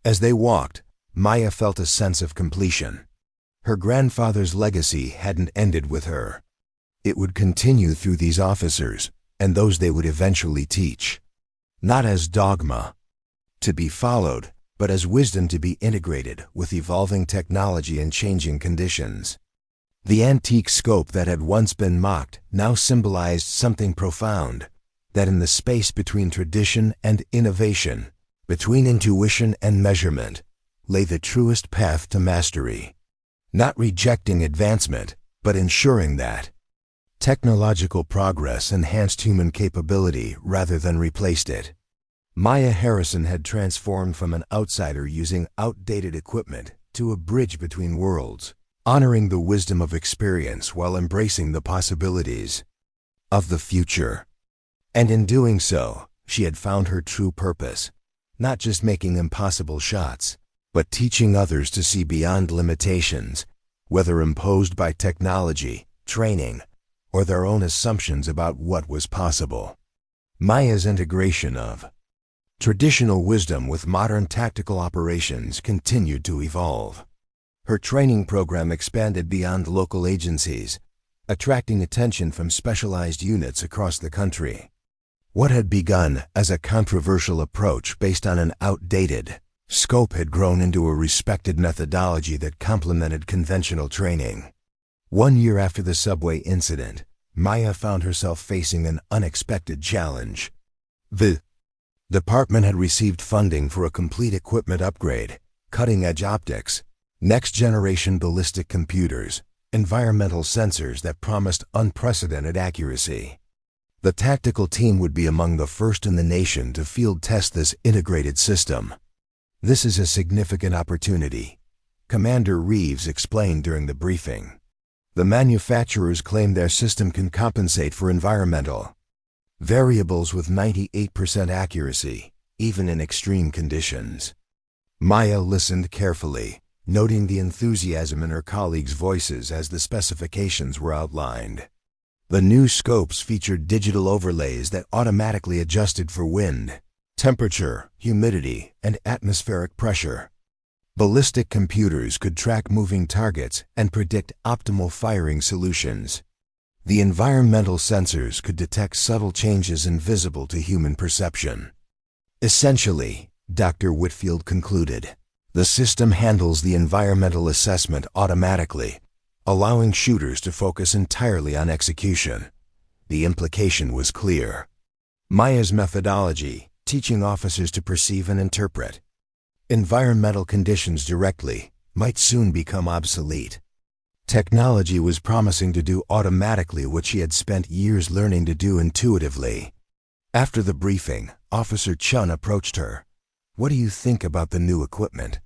As they walked, Maya felt a sense of completion. Her grandfather's legacy hadn't ended with her. It would continue through these officers and those they would eventually teach. Not as dogma to be followed, but as wisdom to be integrated with evolving technology and changing conditions. The antique scope that had once been mocked now symbolized something profound, that in the space between tradition and innovation, between intuition and measurement, lay the truest path to mastery. Not rejecting advancement, but ensuring that technological progress enhanced human capability rather than replaced it. Maya Harrison had transformed from an outsider using outdated equipment to a bridge between worlds, honoring the wisdom of experience while embracing the possibilities of the future. And in doing so, she had found her true purpose, not just making impossible shots, but teaching others to see beyond limitations, whether imposed by technology, training, or their own assumptions about what was possible. Maya's integration of traditional wisdom with modern tactical operations continued to evolve. Her training program expanded beyond local agencies, attracting attention from specialized units across the country. What had begun as a controversial approach based on an outdated scope had grown into a respected methodology that complemented conventional training. 1 year after the subway incident, Maya found herself facing an unexpected challenge. The department had received funding for a complete equipment upgrade, cutting-edge optics, next-generation ballistic computers, environmental sensors that promised unprecedented accuracy. The tactical team would be among the first in the nation to field test this integrated system. "This is a significant opportunity," Commander Reeves explained during the briefing. "The manufacturers claim their system can compensate for environmental variables with 98% accuracy, even in extreme conditions." Maya listened carefully, noting the enthusiasm in her colleagues' voices as the specifications were outlined. The new scopes featured digital overlays that automatically adjusted for wind, temperature, humidity, and atmospheric pressure. Ballistic computers could track moving targets and predict optimal firing solutions. The environmental sensors could detect subtle changes invisible to human perception. Essentially, Dr. Whitfield concluded, the system handles the environmental assessment automatically, allowing shooters to focus entirely on execution. The implication was clear. Maya's methodology, teaching officers to perceive and interpret environmental conditions directly, might soon become obsolete. Technology was promising to do automatically what she had spent years learning to do intuitively. After the briefing, Officer Chun approached her. "What do you think about the new equipment?"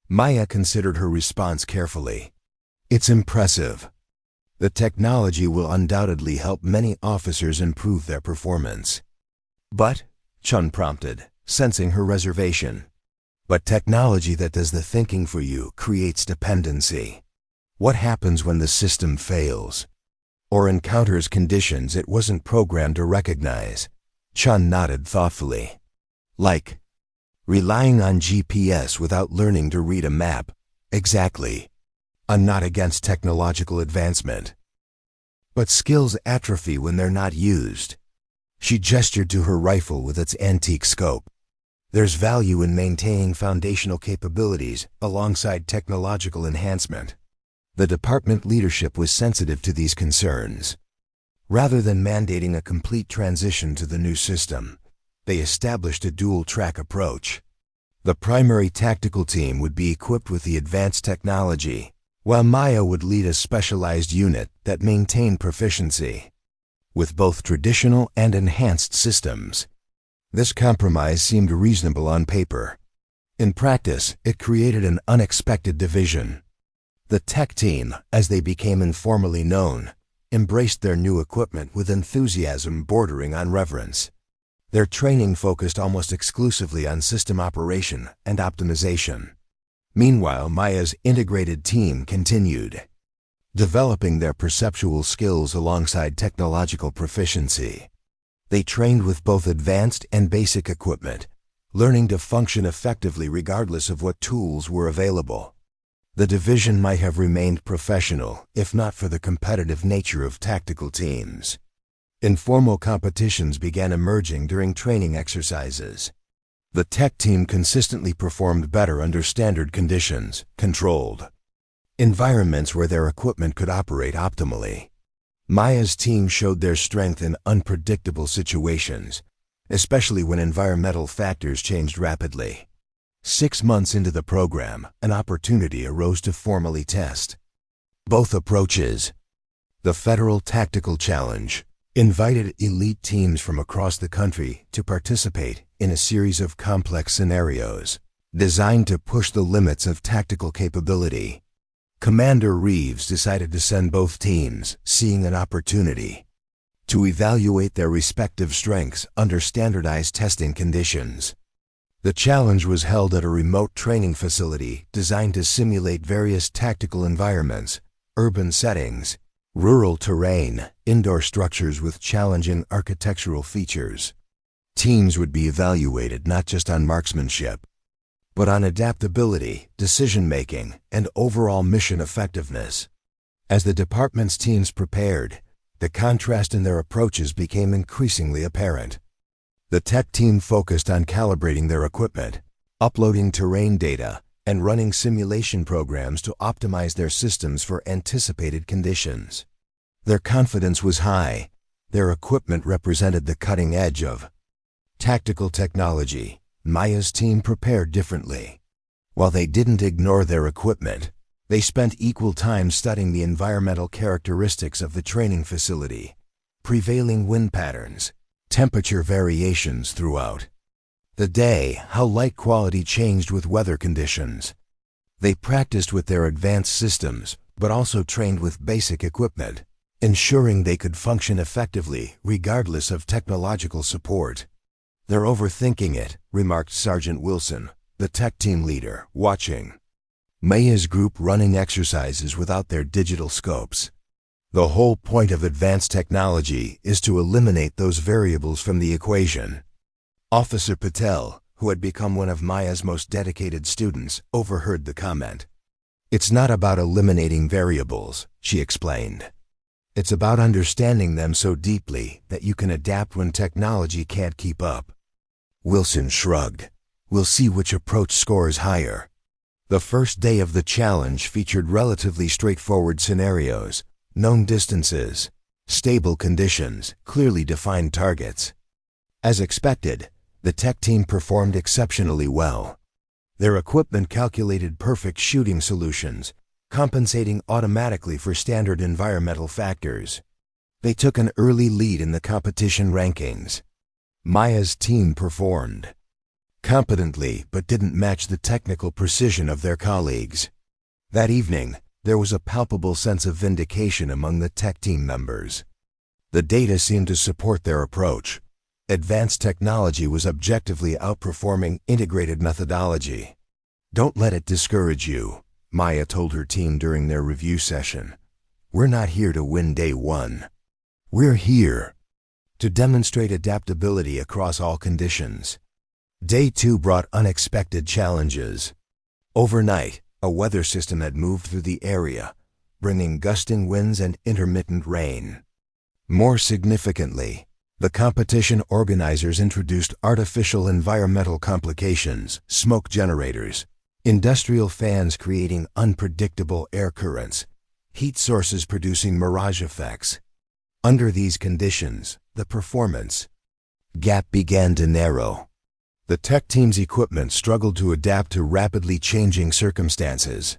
Maya considered her response carefully. "It's impressive. The technology will undoubtedly help many officers improve their performance. But Chun prompted, sensing her reservation. But technology that does the thinking for you creates dependency. What happens when the system fails or encounters conditions it wasn't programmed to recognize? Chun nodded thoughtfully. Like relying on GPS without learning to read a map. Exactly. I'm not against technological advancement, but skills atrophy when they're not used. She gestured to her rifle with its antique scope. There's value in maintaining foundational capabilities alongside technological enhancement. The department leadership was sensitive to these concerns. Rather than mandating a complete transition to the new system, they established a dual-track approach. The primary tactical team would be equipped with the advanced technology, while Maya would lead a specialized unit that maintained proficiency with both traditional and enhanced systems. This compromise seemed reasonable on paper. In practice, it created an unexpected division. The tech team, as they became informally known, embraced their new equipment with enthusiasm bordering on reverence. Their training focused almost exclusively on system operation and optimization. Meanwhile, Maya's integrated team continued, developing their perceptual skills alongside technological proficiency. They trained with both advanced and basic equipment, learning to function effectively regardless of what tools were available. The division might have remained professional if not for the competitive nature of tactical teams. Informal competitions began emerging during training exercises. The tech team consistently performed better under standard conditions, controlled environments where their equipment could operate optimally. Maya's team showed their strength in unpredictable situations, especially when environmental factors changed rapidly. 6 months into the program, an opportunity arose to formally test both approaches. The Federal Tactical Challenge invited elite teams from across the country to participate in a series of complex scenarios designed to push the limits of tactical capability. Commander Reeves decided to send both teams, seeing an opportunity to evaluate their respective strengths under standardized testing conditions. The challenge was held at a remote training facility designed to simulate various tactical environments, urban settings, rural terrain, indoor structures with challenging architectural features. Teams would be evaluated not just on marksmanship, but on adaptability, decision-making, and overall mission effectiveness. As the department's teams prepared, the contrast in their approaches became increasingly apparent. The tech team focused on calibrating their equipment, uploading terrain data, and running simulation programs to optimize their systems for anticipated conditions. Their confidence was high. Their equipment represented the cutting edge of tactical technology. Maya's team prepared differently. While they didn't ignore their equipment, they spent equal time studying the environmental characteristics of the training facility, prevailing wind patterns, temperature variations throughout the day, how light quality changed with weather conditions. They practiced with their advanced systems, but also trained with basic equipment, ensuring they could function effectively regardless of technological support. "They're overthinking it," remarked Sergeant Wilson, the tech team leader, watching Maya's group running exercises without their digital scopes. "The whole point of advanced technology is to eliminate those variables from the equation." Officer Patel, who had become one of Maya's most dedicated students, overheard the comment. "It's not about eliminating variables," she explained. "It's about understanding them so deeply that you can adapt when technology can't keep up." Wilson shrugged. "We'll see which approach scores higher." The first day of the challenge featured relatively straightforward scenarios, known distances, stable conditions, clearly defined targets. As expected, the tech team performed exceptionally well. Their equipment calculated perfect shooting solutions, compensating automatically for standard environmental factors. They took an early lead in the competition rankings. Maya's team performed competently but didn't match the technical precision of their colleagues. That evening, there was a palpable sense of vindication among the tech team members. The data seemed to support their approach. Advanced technology was objectively outperforming integrated methodology. "Don't let it discourage you," Maya told her team during their review session. "We're not here to win day one. We're here to demonstrate adaptability across all conditions." Day 2 brought unexpected challenges. Overnight, a weather system had moved through the area, bringing gusting winds and intermittent rain. More significantly, the competition organizers introduced artificial environmental complications, smoke generators, industrial fans creating unpredictable air currents, heat sources producing mirage effects. Under these conditions, the performance gap began to narrow. The tech team's equipment struggled to adapt to rapidly changing circumstances.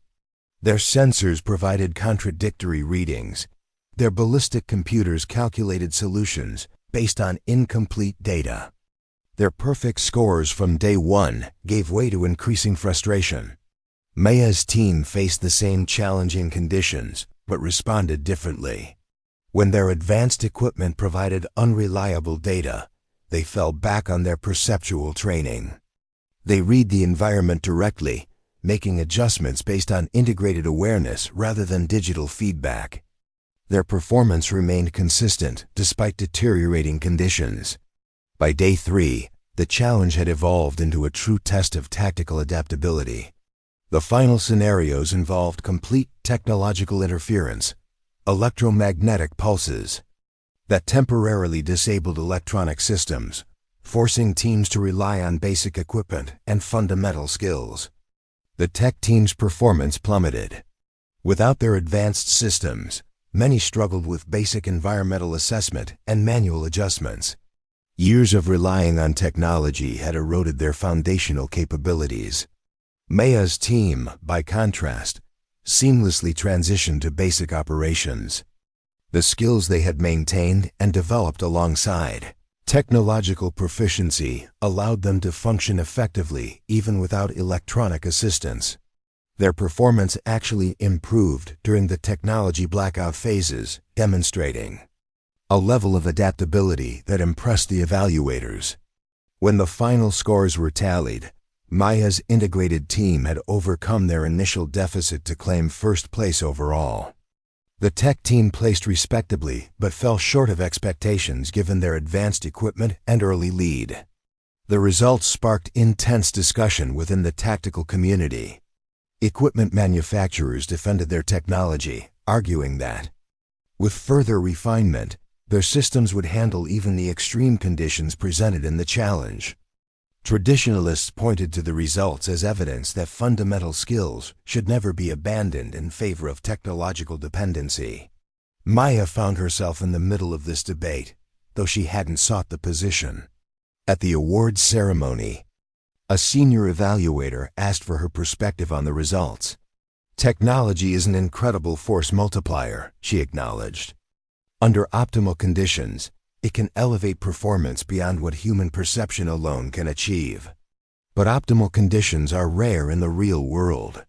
Their sensors provided contradictory readings. Their ballistic computers calculated solutions based on incomplete data. Their perfect scores from day 1 gave way to increasing frustration. Maya's team faced the same challenging conditions, but responded differently. When their advanced equipment provided unreliable data, they fell back on their perceptual training. They read the environment directly, making adjustments based on integrated awareness rather than digital feedback. Their performance remained consistent despite deteriorating conditions. By day 3, the challenge had evolved into a true test of tactical adaptability. The final scenarios involved complete technological interference, electromagnetic pulses, that temporarily disabled electronic systems, forcing teams to rely on basic equipment and fundamental skills. The tech team's performance plummeted. Without their advanced systems, many struggled with basic environmental assessment and manual adjustments. Years of relying on technology had eroded their foundational capabilities. Maya's team, by contrast, seamlessly transitioned to basic operations. The skills they had maintained and developed alongside technological proficiency allowed them to function effectively even without electronic assistance. Their performance actually improved during the technology blackout phases, demonstrating a level of adaptability that impressed the evaluators. When the final scores were tallied, Maya's integrated team had overcome their initial deficit to claim first place overall. The tech team placed respectably but fell short of expectations given their advanced equipment and early lead. The results sparked intense discussion within the tactical community. Equipment manufacturers defended their technology, arguing that, with further refinement, their systems would handle even the extreme conditions presented in the challenge. Traditionalists pointed to the results as evidence that fundamental skills should never be abandoned in favor of technological dependency. Maya found herself in the middle of this debate, though she hadn't sought the position. At the awards ceremony, a senior evaluator asked for her perspective on the results. "Technology is an incredible force multiplier," she acknowledged. "Under optimal conditions, it can elevate performance beyond what human perception alone can achieve. But optimal conditions are rare in the real world."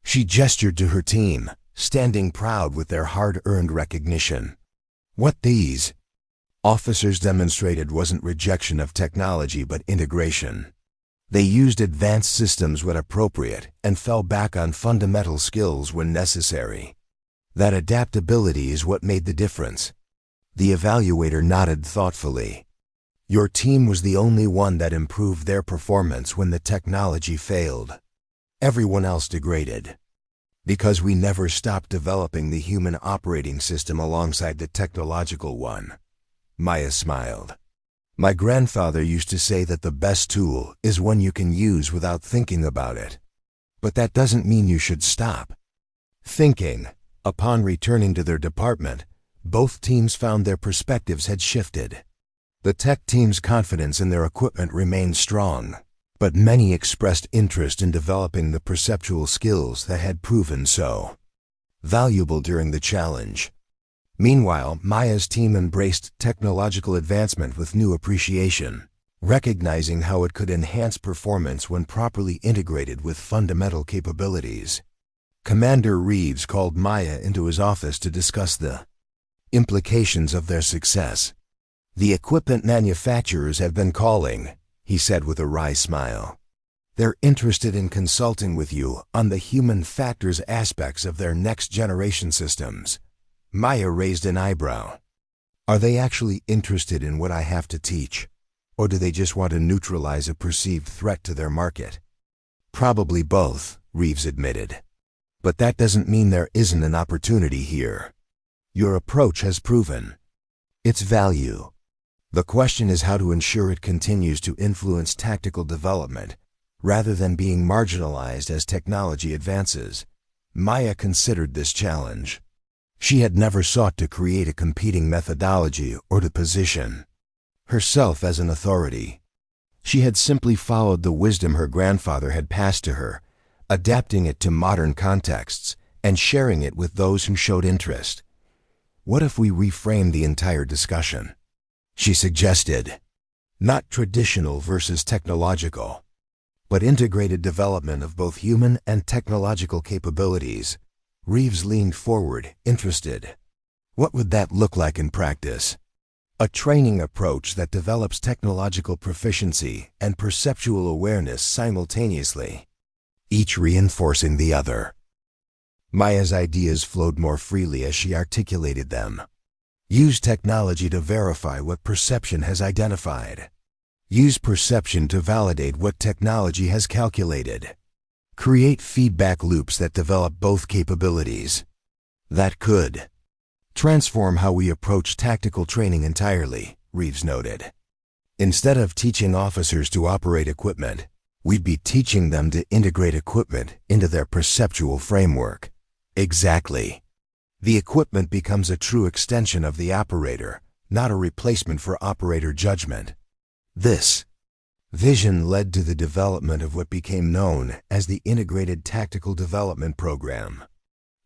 She gestured to her team, standing proud with their hard-earned recognition. What these officers demonstrated wasn't rejection of technology but integration. They used advanced systems when appropriate and fell back on fundamental skills when necessary. That adaptability is what made the difference. The evaluator nodded thoughtfully. "Your team was the only one that improved their performance when the technology failed. Everyone else degraded. Because we never stopped developing the human operating system alongside the technological one." Maya smiled. "My grandfather used to say that the best tool is one you can use without thinking about it. But that doesn't mean you should stop thinking." Upon returning to their department, both teams found their perspectives had shifted. The tech team's confidence in their equipment remained strong, but many expressed interest in developing the perceptual skills that had proven so valuable during the challenge. Meanwhile, Maya's team embraced technological advancement with new appreciation, recognizing how it could enhance performance when properly integrated with fundamental capabilities. Commander Reeves called Maya into his office to discuss the implications of their success. "The equipment manufacturers have been calling," he said with a wry smile. "They're interested in consulting with you on the human factors aspects of their next-generation systems." Maya raised an eyebrow. "Are they actually interested in what I have to teach? Or do they just want to neutralize a perceived threat to their market?" "Probably both," Reeves admitted. "But that doesn't mean there isn't an opportunity here. Your approach has proven its value. The question is how to ensure it continues to influence tactical development rather than being marginalized as technology advances." Maya considered this challenge. She had never sought to create a competing methodology or to position herself as an authority. She had simply followed the wisdom her grandfather had passed to her, adapting it to modern contexts and sharing it with those who showed interest. "What if we reframe the entire discussion?" she suggested. "Not traditional versus technological, but integrated development of both human and technological capabilities." Reeves leaned forward, interested. "What would that look like in practice?" "A training approach that develops technological proficiency and perceptual awareness simultaneously, each reinforcing the other." Maya's ideas flowed more freely as she articulated them. Use technology to verify what perception has identified. Use perception to validate what technology has calculated. Create feedback loops that develop both capabilities. That could transform how we approach tactical training entirely, Reeves noted. "Instead of teaching officers to operate equipment, we'd be teaching them to integrate equipment into their perceptual framework." "Exactly. The equipment becomes a true extension of the operator, not a replacement for operator judgment." This vision led to the development of what became known as the Integrated Tactical Development Program.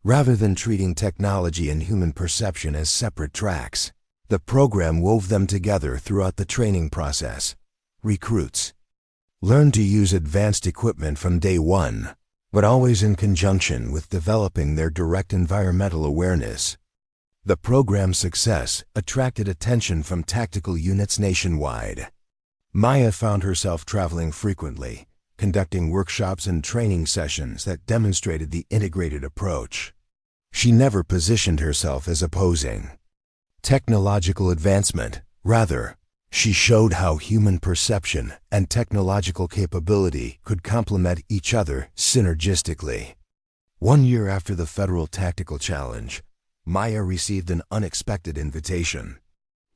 Rather than treating technology and human perception as separate tracks, the program wove them together throughout the training process. Recruits learn to use advanced equipment from day one, but always in conjunction with developing their direct environmental awareness. The program's success attracted attention from tactical units nationwide. Maya found herself traveling frequently, conducting workshops and training sessions that demonstrated the integrated approach. She never positioned herself as opposing technological advancement. Rather, she showed how human perception and technological capability could complement each other synergistically. 1 year after the Federal Tactical Challenge, Maya received an unexpected invitation.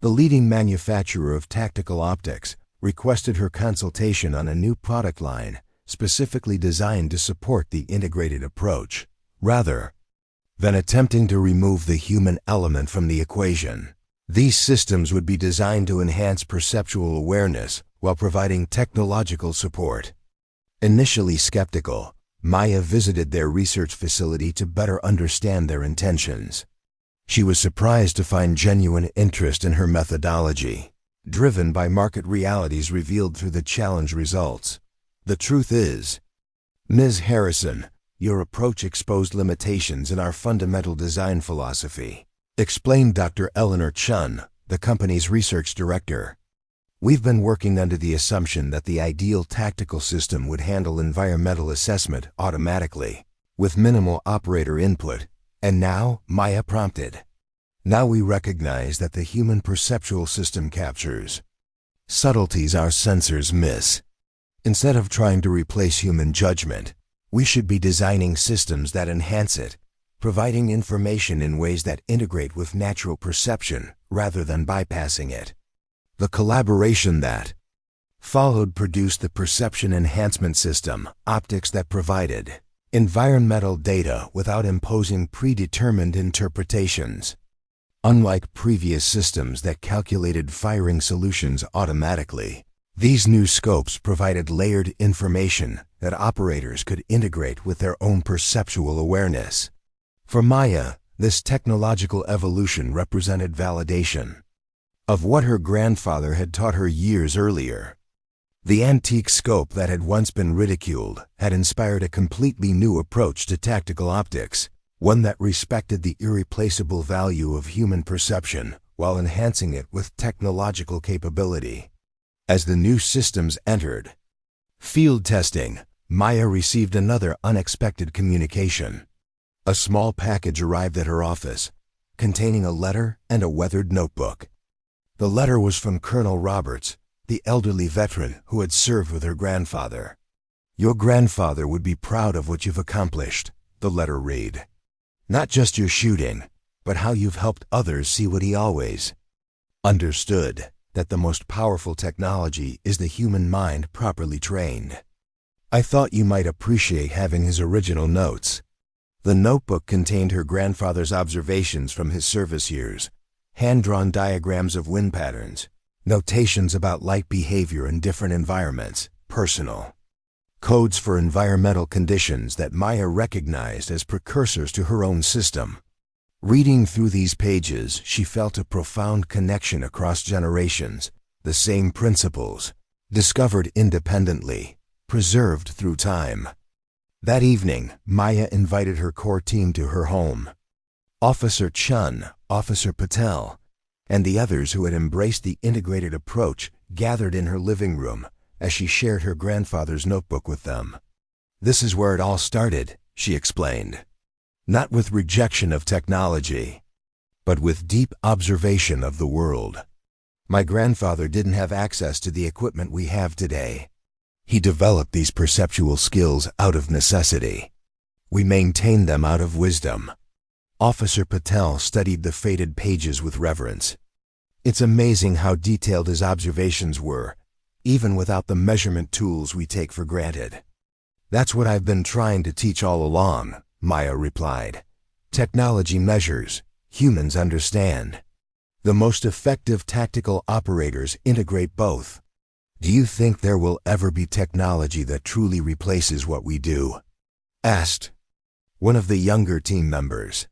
The leading manufacturer of tactical optics requested her consultation on a new product line specifically designed to support the integrated approach, rather than attempting to remove the human element from the equation. These systems would be designed to enhance perceptual awareness while providing technological support. Initially skeptical, Maya visited their research facility to better understand their intentions. She was surprised to find genuine interest in her methodology, driven by market realities revealed through the challenge results. "The truth is, Ms. Harrison, your approach exposed limitations in our fundamental design philosophy," explained Dr. Eleanor Chun, the company's research director. "We've been working under the assumption that the ideal tactical system would handle environmental assessment automatically, with minimal operator input, and now," Maya prompted, "now we recognize that the human perceptual system captures subtleties our sensors miss. Instead of trying to replace human judgment, we should be designing systems that enhance it, providing information in ways that integrate with natural perception rather than bypassing it." The collaboration that followed produced the Perception Enhancement System, optics that provided environmental data without imposing predetermined interpretations. Unlike previous systems that calculated firing solutions automatically, these new scopes provided layered information that operators could integrate with their own perceptual awareness. For Maya, this technological evolution represented validation of what her grandfather had taught her years earlier. The antique scope that had once been ridiculed had inspired a completely new approach to tactical optics, one that respected the irreplaceable value of human perception while enhancing it with technological capability. As the new systems entered field testing, Maya received another unexpected communication. A small package arrived at her office, containing a letter and a weathered notebook. The letter was from Colonel Roberts, the elderly veteran who had served with her grandfather. "Your grandfather would be proud of what you've accomplished," the letter read. "Not just your shooting, but how you've helped others see what he always understood, that the most powerful technology is the human mind properly trained. I thought you might appreciate having his original notes." The notebook contained her grandfather's observations from his service years, hand-drawn diagrams of wind patterns, notations about light behavior in different environments, personal codes for environmental conditions that Maya recognized as precursors to her own system. Reading through these pages, she felt a profound connection across generations, the same principles, discovered independently, preserved through time. That evening, Maya invited her core team to her home. Officer Chun, Officer Patel, and the others who had embraced the integrated approach gathered in her living room as she shared her grandfather's notebook with them. "This is where it all started," she explained. "Not with rejection of technology, but with deep observation of the world. My grandfather didn't have access to the equipment we have today. He developed these perceptual skills out of necessity. We maintain them out of wisdom." Officer Patel studied the faded pages with reverence. "It's amazing how detailed his observations were, even without the measurement tools we take for granted." "That's what I've been trying to teach all along," Maya replied. "Technology measures, humans understand. The most effective tactical operators integrate both. Do you think there will ever be technology that truly replaces what we do?" asked one of the younger team members.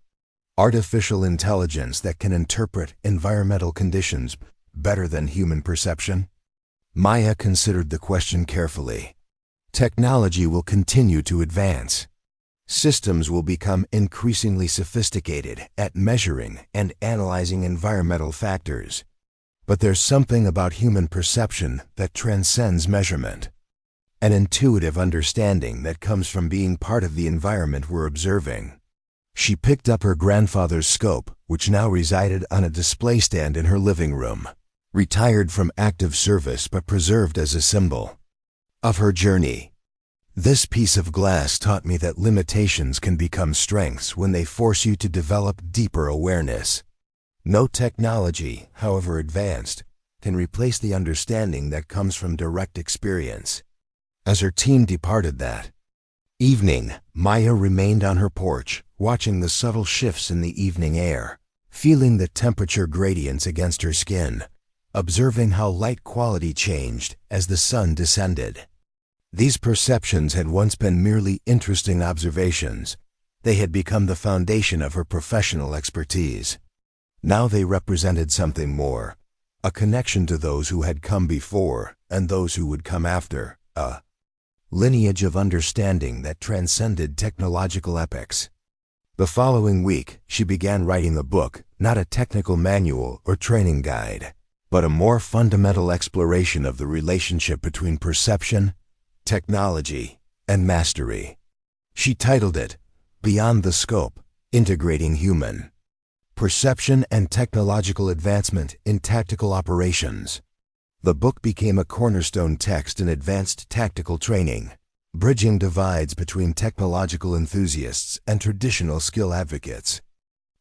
"Artificial intelligence that can interpret environmental conditions better than human perception?" Maya considered the question carefully. Technology will continue to advance. Systems will become increasingly sophisticated at measuring and analyzing environmental factors. But there's something about human perception that transcends measurement. An intuitive understanding that comes from being part of the environment we're observing. She picked up her grandfather's scope, which now resided on a display stand in her living room, retired from active service but preserved as a symbol of her journey. "This piece of glass taught me that limitations can become strengths when they force you to develop deeper awareness. No technology, however advanced, can replace the understanding that comes from direct experience." As her team departed that evening, Maya remained on her porch, watching the subtle shifts in the evening air, feeling the temperature gradients against her skin, observing how light quality changed as the sun descended. These perceptions had once been merely interesting observations. They had become the foundation of her professional expertise. Now they represented something more, a connection to those who had come before and those who would come after, a lineage of understanding that transcended technological epochs. The following week, she began writing the book, not a technical manual or training guide, but a more fundamental exploration of the relationship between perception, technology, and mastery. She titled it, "Beyond the Scope, Integrating Human Perception and Technological Advancement in Tactical Operations." The book became a cornerstone text in advanced tactical training, bridging divides between technological enthusiasts and traditional skill advocates.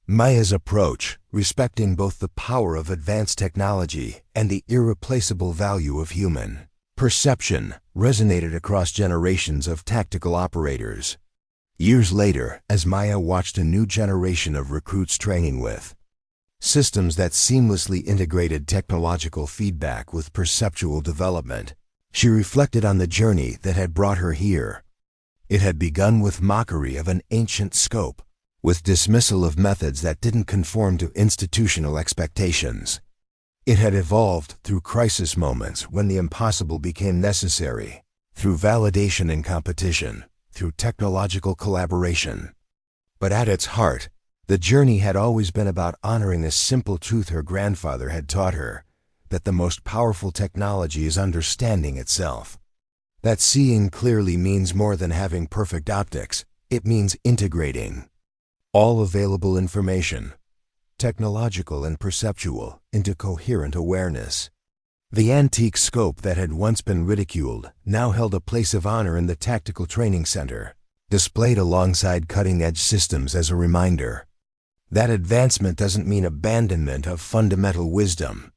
Maya's approach, respecting both the power of advanced technology and the irreplaceable value of human perception, resonated across generations of tactical operators. Years later, as Maya watched a new generation of recruits training with systems that seamlessly integrated technological feedback with perceptual development, she reflected on the journey that had brought her here. It had begun with mockery of an ancient scope, with dismissal of methods that didn't conform to institutional expectations. It had evolved through crisis moments when the impossible became necessary, through validation and competition, through technological collaboration. But at its heart, The journey had always been about honoring a simple truth her grandfather had taught her, that the most powerful technology is understanding itself. That seeing clearly means more than having perfect optics, it means integrating all available information, technological and perceptual, into coherent awareness. The antique scope that had once been ridiculed now held a place of honor in the tactical training center, displayed alongside cutting-edge systems as a reminder. That advancement doesn't mean abandonment of fundamental wisdom.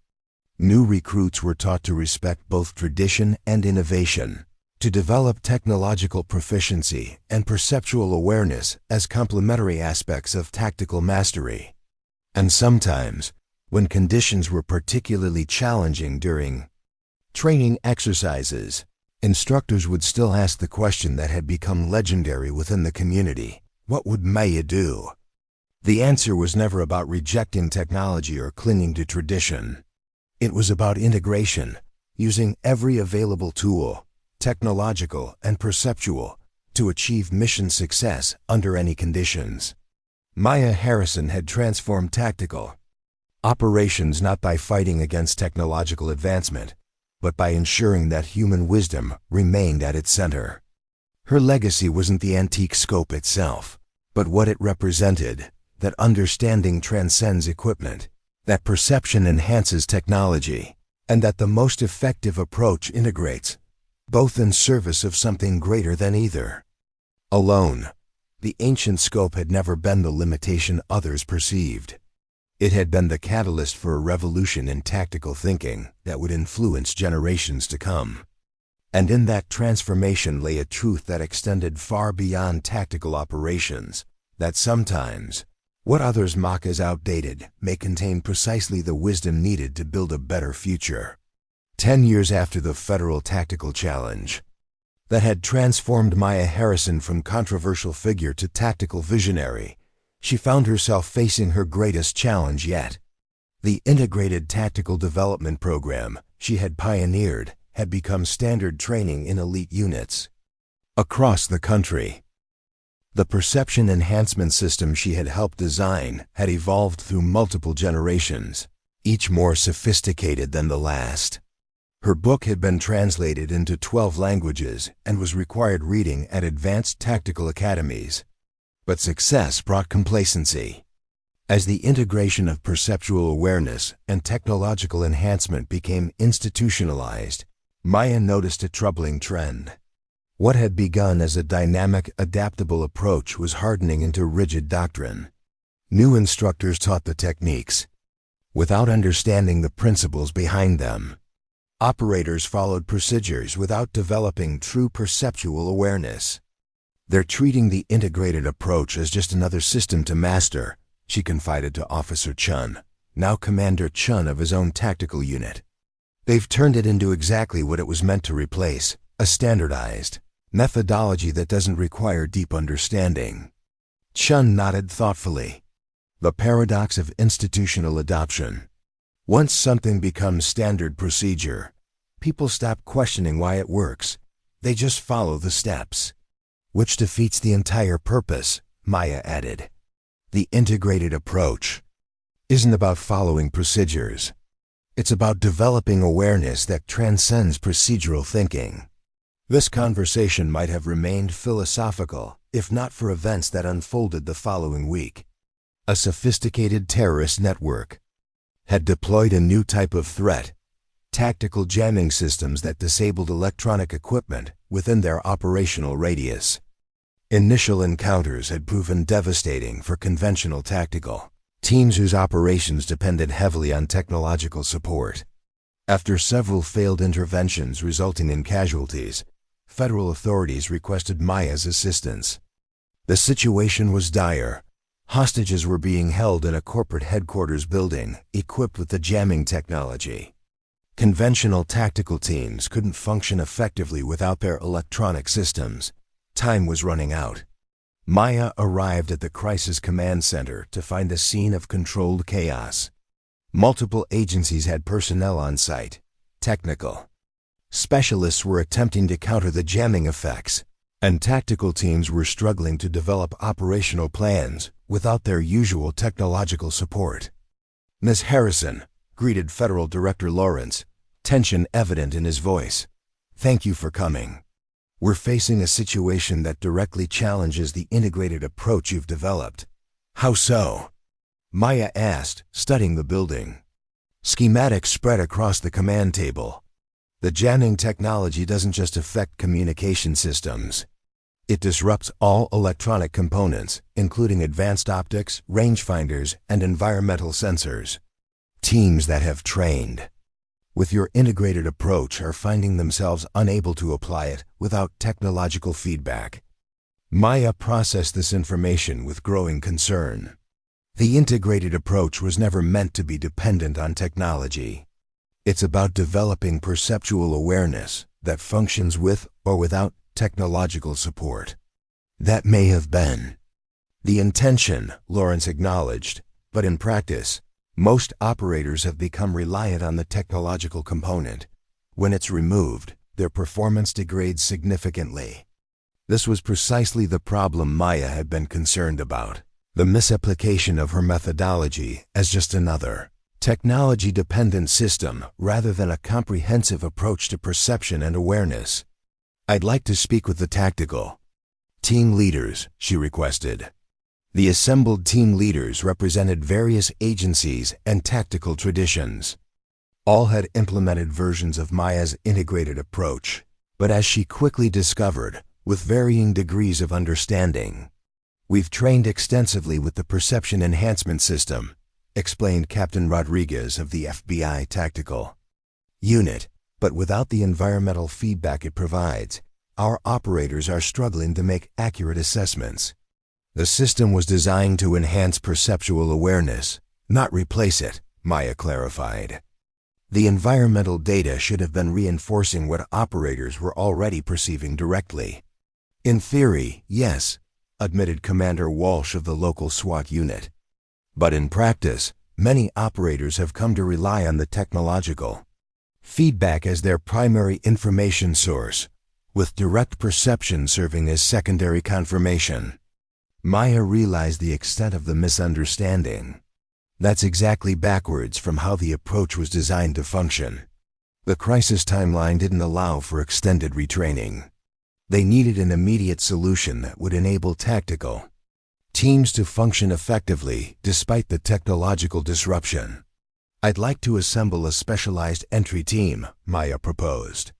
New recruits were taught to respect both tradition and innovation, to develop technological proficiency and perceptual awareness as complementary aspects of tactical mastery. And sometimes, when conditions were particularly challenging during training exercises, instructors would still ask the question that had become legendary within the community: what would Maya do? The answer was never about rejecting technology or clinging to tradition. It was about integration, using every available tool, technological and perceptual, to achieve mission success under any conditions. Maya Harrison had transformed tactical operations not by fighting against technological advancement, but by ensuring that human wisdom remained at its center. Her legacy wasn't the antique scope itself, but what it represented: that understanding transcends equipment, that perception enhances technology, and that the most effective approach integrates, both in service of something greater than either. Alone, the ancient scope had never been the limitation others perceived. It had been the catalyst for a revolution in tactical thinking that would influence generations to come. And in that transformation lay a truth that extended far beyond tactical operations, that sometimes what others mock as outdated may contain precisely the wisdom needed to build a better future. 10 years after the Federal Tactical Challenge that had transformed Maya Harrison from controversial figure to tactical visionary, she found herself facing her greatest challenge yet. The integrated tactical development program she had pioneered had become standard training in elite units across the country. The perception enhancement system she had helped design had evolved through multiple generations, each more sophisticated than the last. Her book had been translated into 12 languages and was required reading at advanced tactical academies. But success brought complacency. As the integration of perceptual awareness and technological enhancement became institutionalized, Maya noticed a troubling trend. What had begun as a dynamic, adaptable approach was hardening into rigid doctrine. New instructors taught the techniques without understanding the principles behind them. Operators followed procedures without developing true perceptual awareness. "They're treating the integrated approach as just another system to master," she confided to Officer Chun, now Commander Chun of his own tactical unit. "They've turned it into exactly what it was meant to replace, a standardized methodology that doesn't require deep understanding." Chun nodded thoughtfully. The paradox of institutional adoption. Once something becomes standard procedure, people stop questioning why it works. They just follow the steps. Which defeats the entire purpose, Maya added. The integrated approach isn't about following procedures. It's about developing awareness that transcends procedural thinking. This conversation might have remained philosophical if not for events that unfolded the following week. A sophisticated terrorist network had deployed a new type of threat: tactical jamming systems that disabled electronic equipment within their operational radius. Initial encounters had proven devastating for conventional tactical teams whose operations depended heavily on technological support. After several failed interventions resulting in casualties, federal authorities requested Maya's assistance. The situation was dire. Hostages were being held in a corporate headquarters building equipped with the jamming technology. Conventional tactical teams couldn't function effectively without their electronic systems. Time was running out. Maya arrived at the Crisis Command Center to find a scene of controlled chaos. Multiple agencies had personnel on site. Technical specialists were attempting to counter the jamming effects, and tactical teams were struggling to develop operational plans without their usual technological support. "Miss Harrison," greeted Federal Director Lawrence, tension evident in his voice. "Thank you for coming. We're facing a situation that directly challenges the integrated approach you've developed." "How so?" Maya asked, studying the building. Schematics spread across the command table. The jamming technology doesn't just affect communication systems. It disrupts all electronic components, including advanced optics, rangefinders, and environmental sensors. Teams that have trained with your integrated approach are finding themselves unable to apply it without technological feedback. Maya processed this information with growing concern. The integrated approach was never meant to be dependent on technology. It's about developing perceptual awareness that functions with or without technological support. That may have been the intention, Lawrence acknowledged, but in practice, most operators have become reliant on the technological component. When it's removed, their performance degrades significantly. This was precisely the problem Maya had been concerned about, the misapplication of her methodology as just another technology-dependent system rather than a comprehensive approach to perception and awareness. "I'd like to speak with the tactical team leaders," she requested. The assembled team leaders represented various agencies and tactical traditions. All had implemented versions of Maya's integrated approach, but as she quickly discovered, with varying degrees of understanding. "We've trained extensively with the Perception Enhancement System," explained Captain Rodriguez of the FBI Tactical Unit, "but without the environmental feedback it provides, our operators are struggling to make accurate assessments. The system was designed to enhance perceptual awareness, not replace it," Maya clarified. "The environmental data should have been reinforcing what operators were already perceiving directly." "In theory, yes," admitted Commander Walsh of the local SWAT unit. "But in practice, many operators have come to rely on the technological feedback as their primary information source, with direct perception serving as secondary confirmation." Maya realized the extent of the misunderstanding. That's exactly backwards from how the approach was designed to function. The crisis timeline didn't allow for extended retraining. They needed an immediate solution that would enable tactical teams to function effectively despite the technological disruption. "I'd like to assemble a specialized entry team," Maya proposed.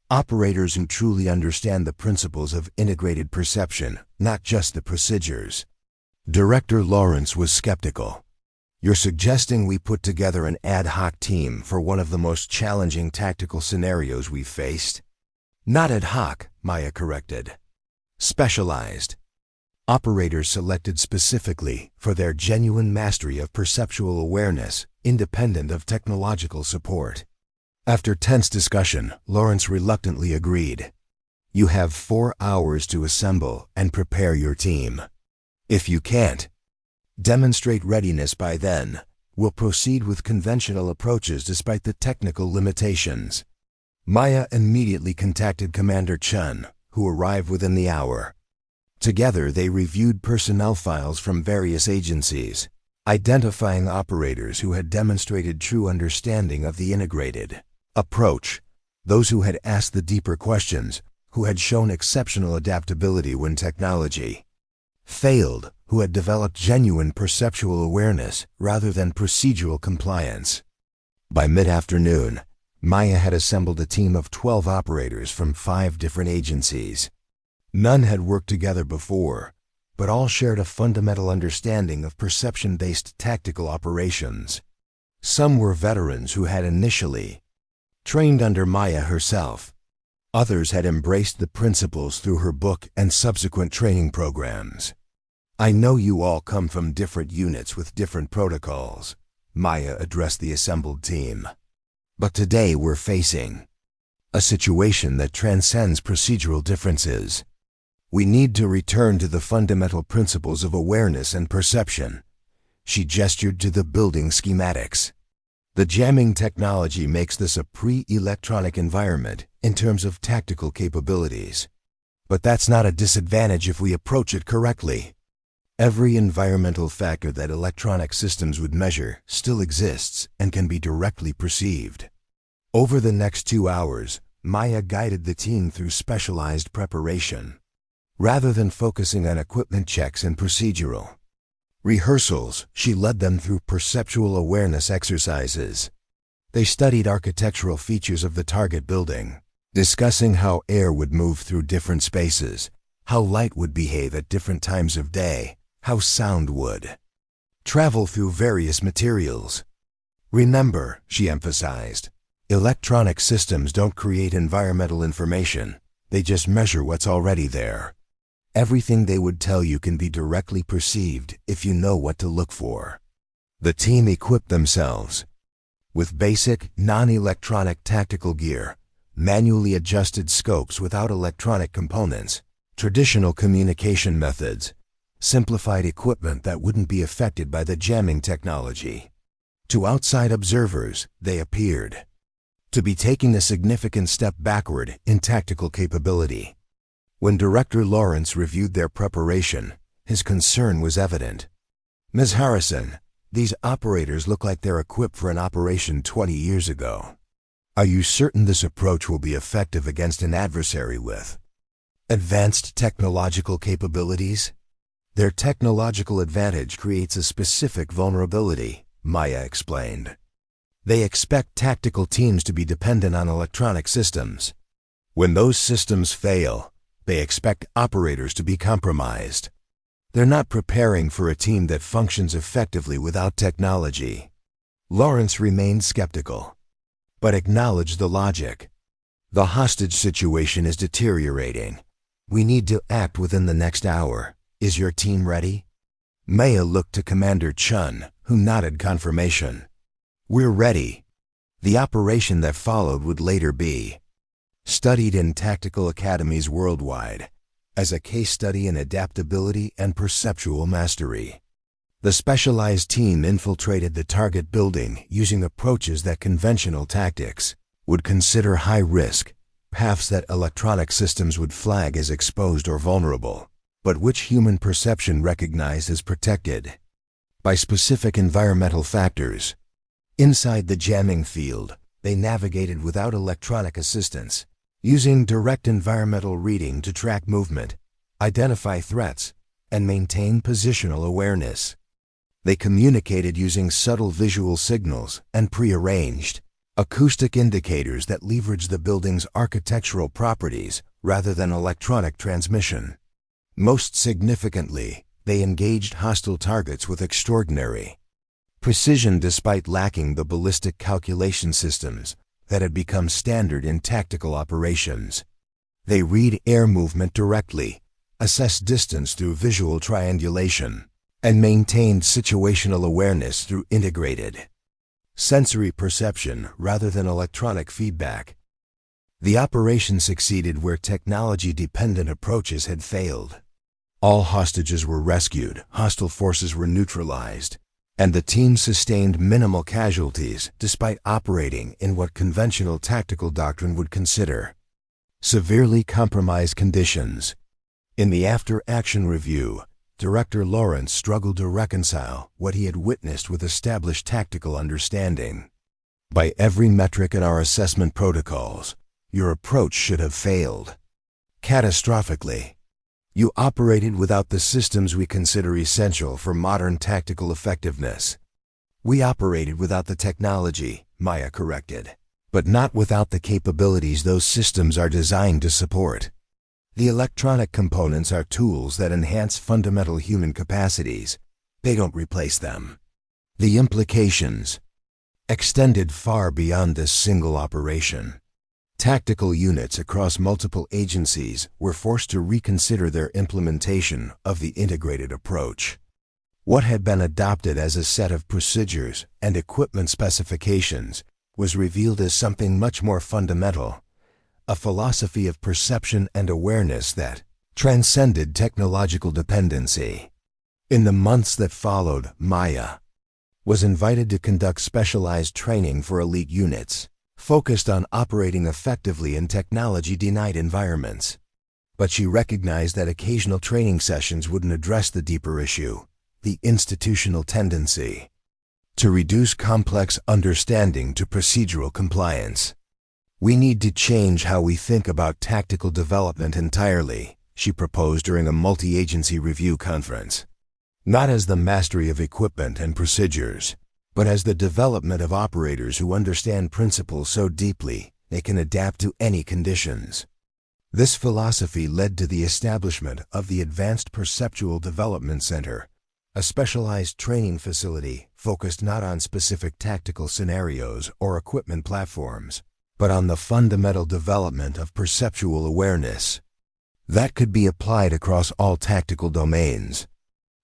"Operators who truly understand the principles of integrated perception, not just the procedures." Director Lawrence was skeptical. "You're suggesting we put together an ad hoc team for one of the most challenging tactical scenarios we've faced?" "Not ad hoc," Maya corrected. "Specialized. Operators selected specifically for their genuine mastery of perceptual awareness, independent of technological support." After tense discussion, Lawrence reluctantly agreed. "You have 4 hours to assemble and prepare your team. If you can't demonstrate readiness by then, we'll proceed with conventional approaches despite the technical limitations." Maya immediately contacted Commander Chun, who arrived within the hour. Together they reviewed personnel files from various agencies, identifying operators who had demonstrated true understanding of the integrated approach, those who had asked the deeper questions, who had shown exceptional adaptability when technology failed, who had developed genuine perceptual awareness rather than procedural compliance. By mid-afternoon, Maya had assembled a team of 12 operators from 5 different agencies. None had worked together before, but all shared a fundamental understanding of perception-based tactical operations. Some were veterans who had initially trained under Maya herself. Others had embraced the principles through her book and subsequent training programs. "I know you all come from different units with different protocols," Maya addressed the assembled team. "But today we're facing a situation that transcends procedural differences. We need to return to the fundamental principles of awareness and perception." She gestured to the building schematics. "The jamming technology makes this a pre-electronic environment in terms of tactical capabilities. But that's not a disadvantage if we approach it correctly." Every environmental factor that electronic systems would measure still exists and can be directly perceived. Over the next 2 hours, Maya guided the team through specialized preparation. Rather than focusing on equipment checks and procedural rehearsals, she led them through perceptual awareness exercises. They studied architectural features of the target building, discussing how air would move through different spaces, how light would behave at different times of day, how sound would travel through various materials. Remember, she emphasized, electronic systems don't create environmental information, they just measure what's already there. Everything they would tell you can be directly perceived if you know what to look for. The team equipped themselves with basic, non-electronic tactical gear, manually adjusted scopes without electronic components, traditional communication methods, simplified equipment that wouldn't be affected by the jamming technology. To outside observers, they appeared to be taking a significant step backward in tactical capability. When Director Lawrence reviewed their preparation, his concern was evident. "Ms. Harrison, these operators look like they're equipped for an operation 20 years ago. Are you certain this approach will be effective against an adversary with advanced technological capabilities?" "Their technological advantage creates a specific vulnerability," Maya explained. "They expect tactical teams to be dependent on electronic systems. When those systems fail, they expect operators to be compromised. They're not preparing for a team that functions effectively without technology." Lawrence remained skeptical, but acknowledged the logic. "The hostage situation is deteriorating. We need to act within the next hour. Is your team ready?" Maya looked to Commander Chun, who nodded confirmation. "We're ready." The operation that followed would later be studied in tactical academies worldwide as a case study in adaptability and perceptual mastery. The specialized team infiltrated the target building using approaches that conventional tactics would consider high risk, paths that electronic systems would flag as exposed or vulnerable, but which human perception recognized as protected by specific environmental factors. Inside the jamming field, they navigated without electronic assistance, using direct environmental reading to track movement, identify threats, and maintain positional awareness. They communicated using subtle visual signals and prearranged acoustic indicators that leverage the building's architectural properties rather than electronic transmission. Most significantly, they engaged hostile targets with extraordinary precision despite lacking the ballistic calculation systems that had become standard in tactical operations. They read air movement directly, assessed distance through visual triangulation, and maintained situational awareness through integrated sensory perception rather than electronic feedback. The operation succeeded where technology-dependent approaches had failed. All hostages were rescued, hostile forces were neutralized, and the team sustained minimal casualties despite operating in what conventional tactical doctrine would consider severely compromised conditions. In the after-action review, Director Lawrence struggled to reconcile what he had witnessed with established tactical understanding. "By every metric in our assessment protocols, your approach should have failed catastrophically. You operated without the systems we consider essential for modern tactical effectiveness." "We operated without the technology," Maya corrected, "but not without the capabilities those systems are designed to support. The electronic components are tools that enhance fundamental human capacities. They don't replace them." The implications extended far beyond this single operation. Tactical units across multiple agencies were forced to reconsider their implementation of the integrated approach. What had been adopted as a set of procedures and equipment specifications was revealed as something much more fundamental, a philosophy of perception and awareness that transcended technological dependency. In the months that followed, Maya was invited to conduct specialized training for elite units, focused on operating effectively in technology-denied environments. But she recognized that occasional training sessions wouldn't address the deeper issue, the institutional tendency to reduce complex understanding to procedural compliance. We need to change how we think about tactical development entirely, she proposed during a multi-agency review conference. Not as the mastery of equipment and procedures, but as the development of operators who understand principles so deeply they can adapt to any conditions. This philosophy led to the establishment of the Advanced Perceptual Development Center, a specialized training facility focused not on specific tactical scenarios or equipment platforms, but on the fundamental development of perceptual awareness that could be applied across all tactical domains.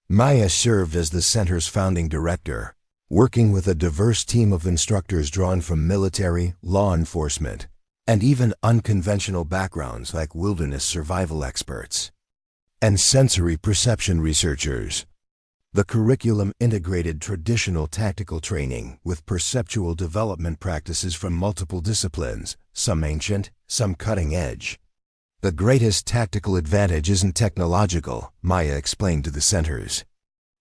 Maya served as the center's founding director, working with a diverse team of instructors drawn from military, law enforcement, and even unconventional backgrounds like wilderness survival experts and sensory perception researchers. The curriculum integrated traditional tactical training with perceptual development practices from multiple disciplines, some ancient, some cutting edge. The greatest tactical advantage isn't technological, Maya explained to the center's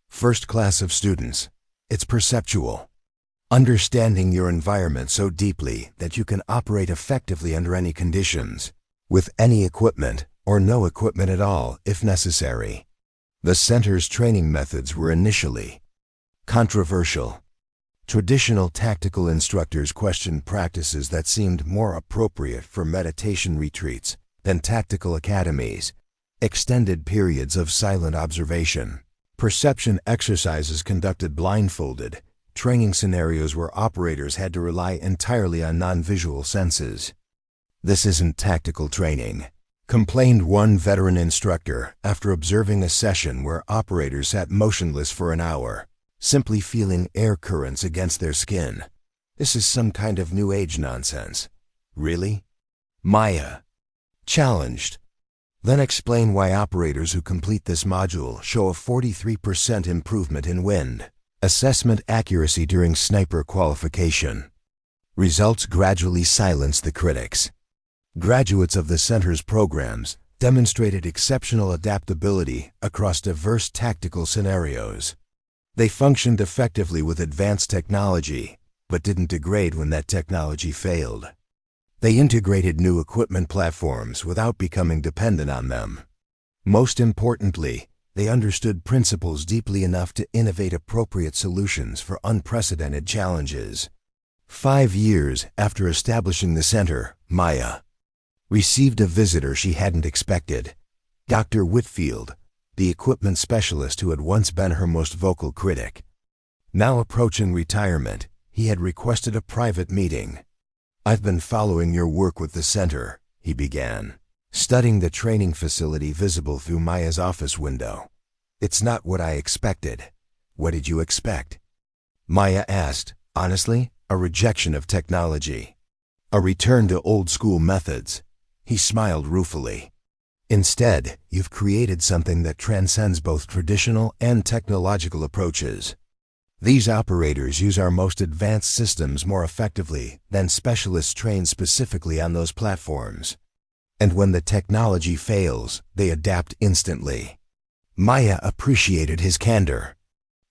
first class of students. It's perceptual. Understanding your environment so deeply that you can operate effectively under any conditions, with any equipment or no equipment at all if necessary. The center's training methods were initially controversial. Traditional tactical instructors questioned practices that seemed more appropriate for meditation retreats than tactical academies, extended periods of silent observation, perception exercises conducted blindfolded, training scenarios where operators had to rely entirely on non-visual senses. "This isn't tactical training," complained one veteran instructor after observing a session where operators sat motionless for an hour, simply feeling air currents against their skin. "This is some kind of New Age nonsense." "Really?" Maya challenged. "Then explain why operators who complete this module show a 43% improvement in wind assessment accuracy during sniper qualification." Results gradually silenced the critics. Graduates of the center's programs demonstrated exceptional adaptability across diverse tactical scenarios. They functioned effectively with advanced technology, but didn't degrade when that technology failed. They integrated new equipment platforms without becoming dependent on them. Most importantly, they understood principles deeply enough to innovate appropriate solutions for unprecedented challenges. 5 years after establishing the center, Maya received a visitor she hadn't expected. Dr. Whitfield, the equipment specialist who had once been her most vocal critic. Now approaching retirement, he had requested a private meeting. "I've been following your work with the center," he began, studying the training facility visible through Maya's office window. "It's not what I expected." "What did you expect?" Maya asked. "Honestly, a rejection of technology. A return to old-school methods." He smiled ruefully. "Instead, you've created something that transcends both traditional and technological approaches. These operators use our most advanced systems more effectively than specialists trained specifically on those platforms. And when the technology fails, they adapt instantly." Maya appreciated his candor.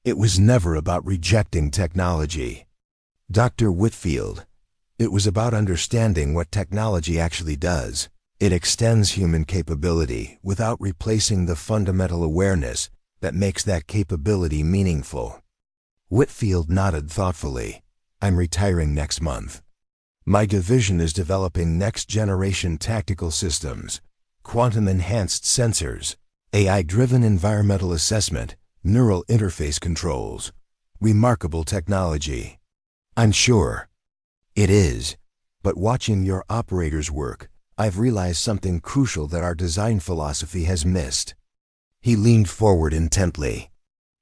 It was never about rejecting technology, Dr. Whitfield. It was about understanding what technology actually does. It extends human capability without replacing the fundamental awareness that makes that capability meaningful. Whitfield nodded thoughtfully. "I'm retiring next month. My division is developing next-generation tactical systems, quantum-enhanced sensors, AI-driven environmental assessment, neural interface controls. Remarkable technology." "I'm sure it is, but watching your operators work, I've realized something crucial that our design philosophy has missed." He leaned forward intently.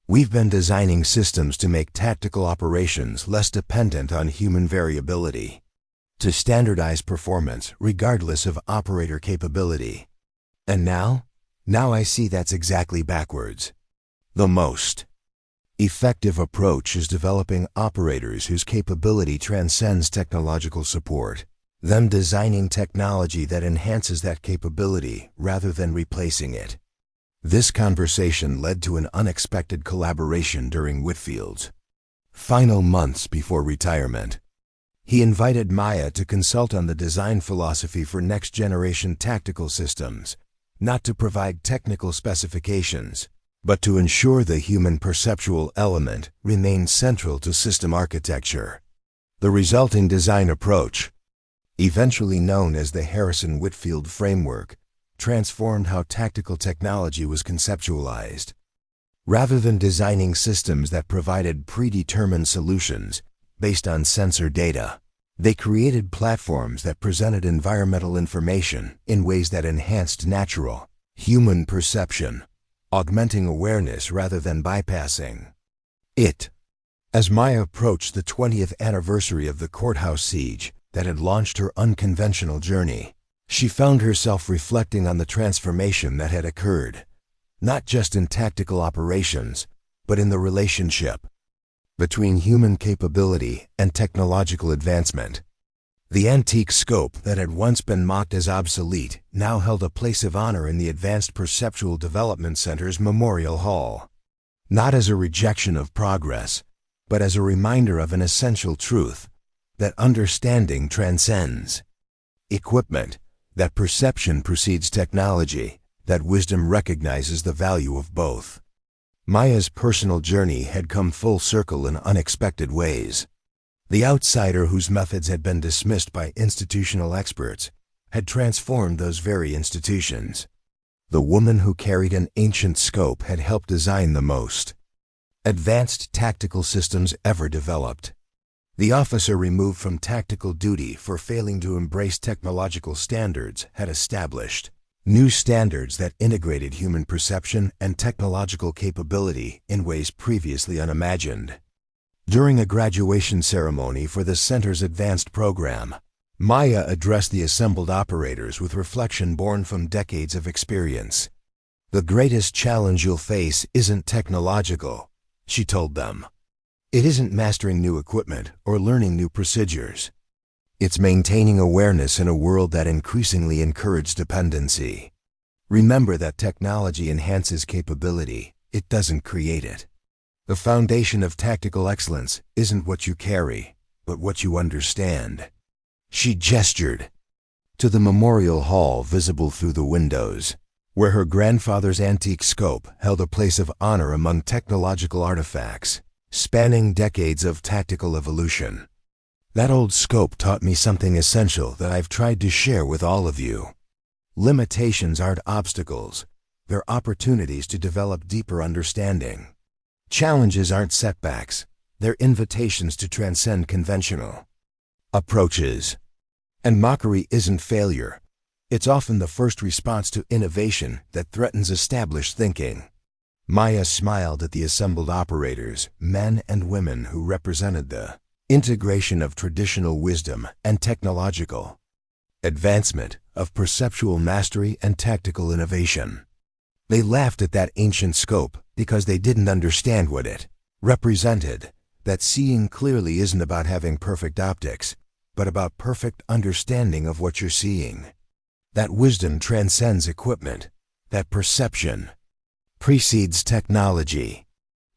"We've been designing systems to make tactical operations less dependent on human variability, to standardize performance regardless of operator capability. And now I see that's exactly backwards. The most effective approach is developing operators whose capability transcends technological support, them designing technology that enhances that capability rather than replacing it. This conversation led to an unexpected collaboration during Whitfield's final months before retirement. He invited Maya to consult on the design philosophy for next-generation tactical systems, not to provide technical specifications, but to ensure the human perceptual element remained central to system architecture. The resulting design approach, eventually known as the Harrison-Whitfield framework, transformed how tactical technology was conceptualized. Rather than designing systems that provided predetermined solutions based on sensor data, they created platforms that presented environmental information in ways that enhanced natural, human perception, augmenting awareness rather than bypassing it. As Maya approached the 20th anniversary of the courthouse siege that had launched her unconventional journey, she found herself reflecting on the transformation that had occurred, not just in tactical operations, but in the relationship between human capability and technological advancement. The antique scope that had once been mocked as obsolete now held a place of honor in the Advanced Perceptual Development Center's Memorial Hall, not as a rejection of progress, but as a reminder of an essential truth, that understanding transcends equipment, that perception precedes technology, that wisdom recognizes the value of both. Maya's personal journey had come full circle in unexpected ways. The outsider whose methods had been dismissed by institutional experts had transformed those very institutions. The woman who carried an ancient scope had helped design the most advanced tactical systems ever developed. The officer removed from tactical duty for failing to embrace technological standards had established new standards that integrated human perception and technological capability in ways previously unimagined. During a graduation ceremony for the center's advanced program, Maya addressed the assembled operators with reflection born from decades of experience. "The greatest challenge you'll face isn't technological," she told them. "It isn't mastering new equipment or learning new procedures. It's maintaining awareness in a world that increasingly encourages dependency. Remember that technology enhances capability, it doesn't create it. The foundation of tactical excellence isn't what you carry, but what you understand." She gestured to the memorial hall visible through the windows, where her grandfather's antique scope held a place of honor among technological artifacts, spanning decades of tactical evolution. "That old scope taught me something essential that I've tried to share with all of you. Limitations aren't obstacles, they're opportunities to develop deeper understanding. Challenges aren't setbacks, they're invitations to transcend conventional approaches. And mockery isn't failure, it's often the first response to innovation that threatens established thinking." Maya smiled at the assembled operators, men and women who represented the integration of traditional wisdom and technological advancement, of perceptual mastery and tactical innovation. They laughed at that ancient scope because they didn't understand what it represented, that seeing clearly isn't about having perfect optics, but about perfect understanding of what you're seeing. That wisdom transcends equipment, that perception precedes technology.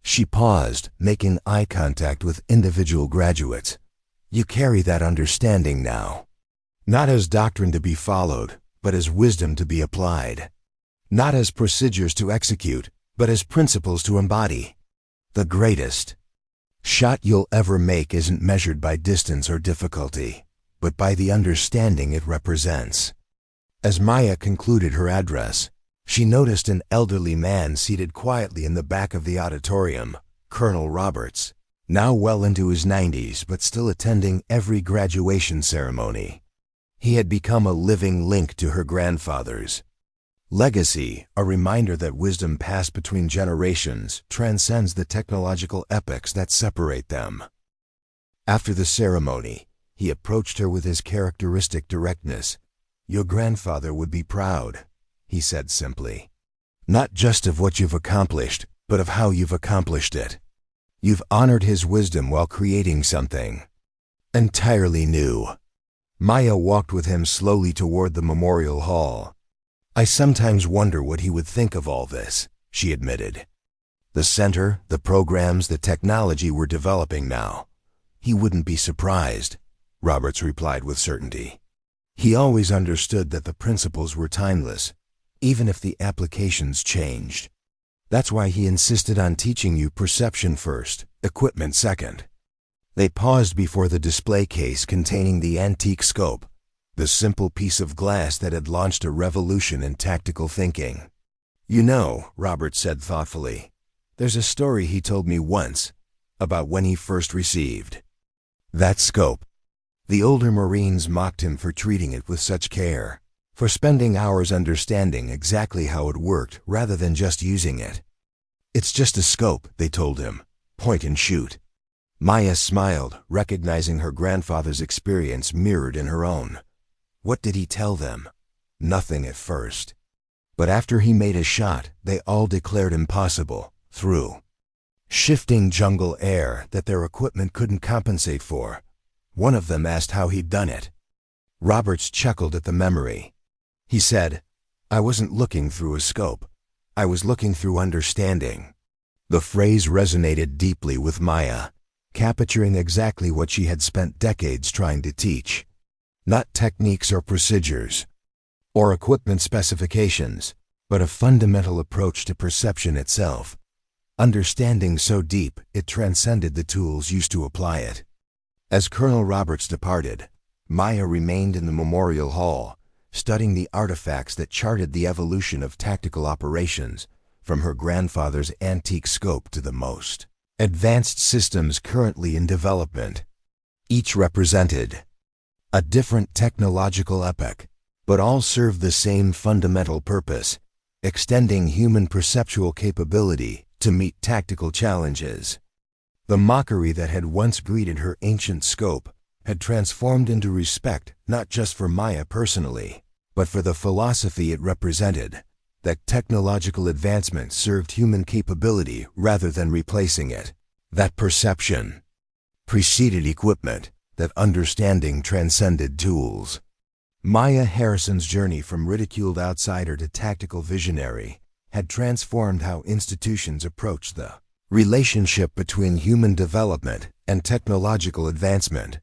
She paused, making eye contact with individual graduates. "You carry that understanding now. Not as doctrine to be followed, but as wisdom to be applied. Not as procedures to execute, but as principles to embody. The greatest shot you'll ever make isn't measured by distance or difficulty, but by the understanding it represents." As Maya concluded her address, she noticed an elderly man seated quietly in the back of the auditorium, Colonel Roberts, now well into his 90s but still attending every graduation ceremony. He had become a living link to her grandfather's legacy, a reminder that wisdom passed between generations transcends the technological epochs that separate them. After the ceremony, he approached her with his characteristic directness. "Your grandfather would be proud," he said simply. "Not just of what you've accomplished, but of how you've accomplished it. You've honored his wisdom while creating something entirely new." Maya walked with him slowly toward the memorial hall. I sometimes wonder what he would think of all this, she admitted. The center, the programs, the technology we're developing now. He wouldn't be surprised, Roberts replied with certainty. He always understood that the principles were timeless, even if the applications changed. That's why he insisted on teaching you perception first, equipment second. They paused before the display case containing the antique scope, the simple piece of glass that had launched a revolution in tactical thinking. You know, Roberts said thoughtfully, there's a story he told me once about when he first received that scope. The older Marines mocked him for treating it with such care, for spending hours understanding exactly how it worked rather than just using it. It's just a scope, they told him. Point and shoot. Maya smiled, recognizing her grandfather's experience mirrored in her own. What did he tell them? Nothing at first. But after he made a shot, they all declared impossible, through shifting jungle air that their equipment couldn't compensate for. One of them asked how he'd done it. Roberts chuckled at the memory. He said, I wasn't looking through a scope. I was looking through understanding. The phrase resonated deeply with Maya, capturing exactly what she had spent decades trying to teach. Not techniques or procedures, or equipment specifications, but a fundamental approach to perception itself. Understanding so deep it transcended the tools used to apply it. As Colonel Roberts departed, Maya remained in the memorial hall, studying the artifacts that charted the evolution of tactical operations, from her grandfather's antique scope to the most advanced systems currently in development. Each represented a different technological epoch, but all served the same fundamental purpose, extending human perceptual capability to meet tactical challenges. The mockery that had once greeted her ancient scope had transformed into respect not just for Maya personally, but for the philosophy it represented, that technological advancement served human capability rather than replacing it, that perception preceded equipment, that understanding transcended tools. Maya Harrison's journey from ridiculed outsider to tactical visionary had transformed how institutions approached the relationship between human development and technological advancement.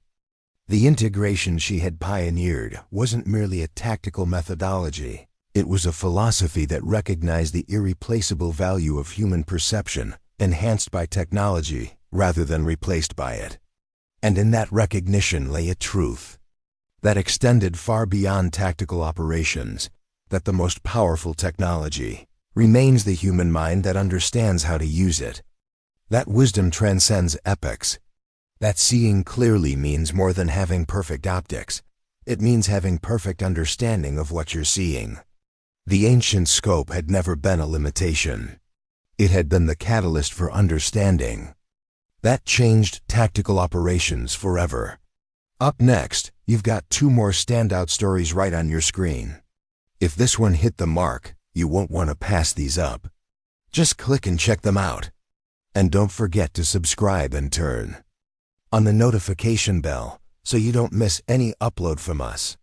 The integration she had pioneered wasn't merely a tactical methodology. It was a philosophy that recognized the irreplaceable value of human perception, enhanced by technology rather than replaced by it. And in that recognition lay a truth that extended far beyond tactical operations, that the most powerful technology remains the human mind that understands how to use it. That wisdom transcends epochs. That seeing clearly means more than having perfect optics. It means having perfect understanding of what you're seeing. The ancient scope had never been a limitation. It had been the catalyst for understanding. That changed tactical operations forever. Up next, you've got 2 more standout stories right on your screen. If this one hit the mark, you won't want to pass these up. Just click and check them out. And don't forget to subscribe and turn on the notification bell so you don't miss any upload from us.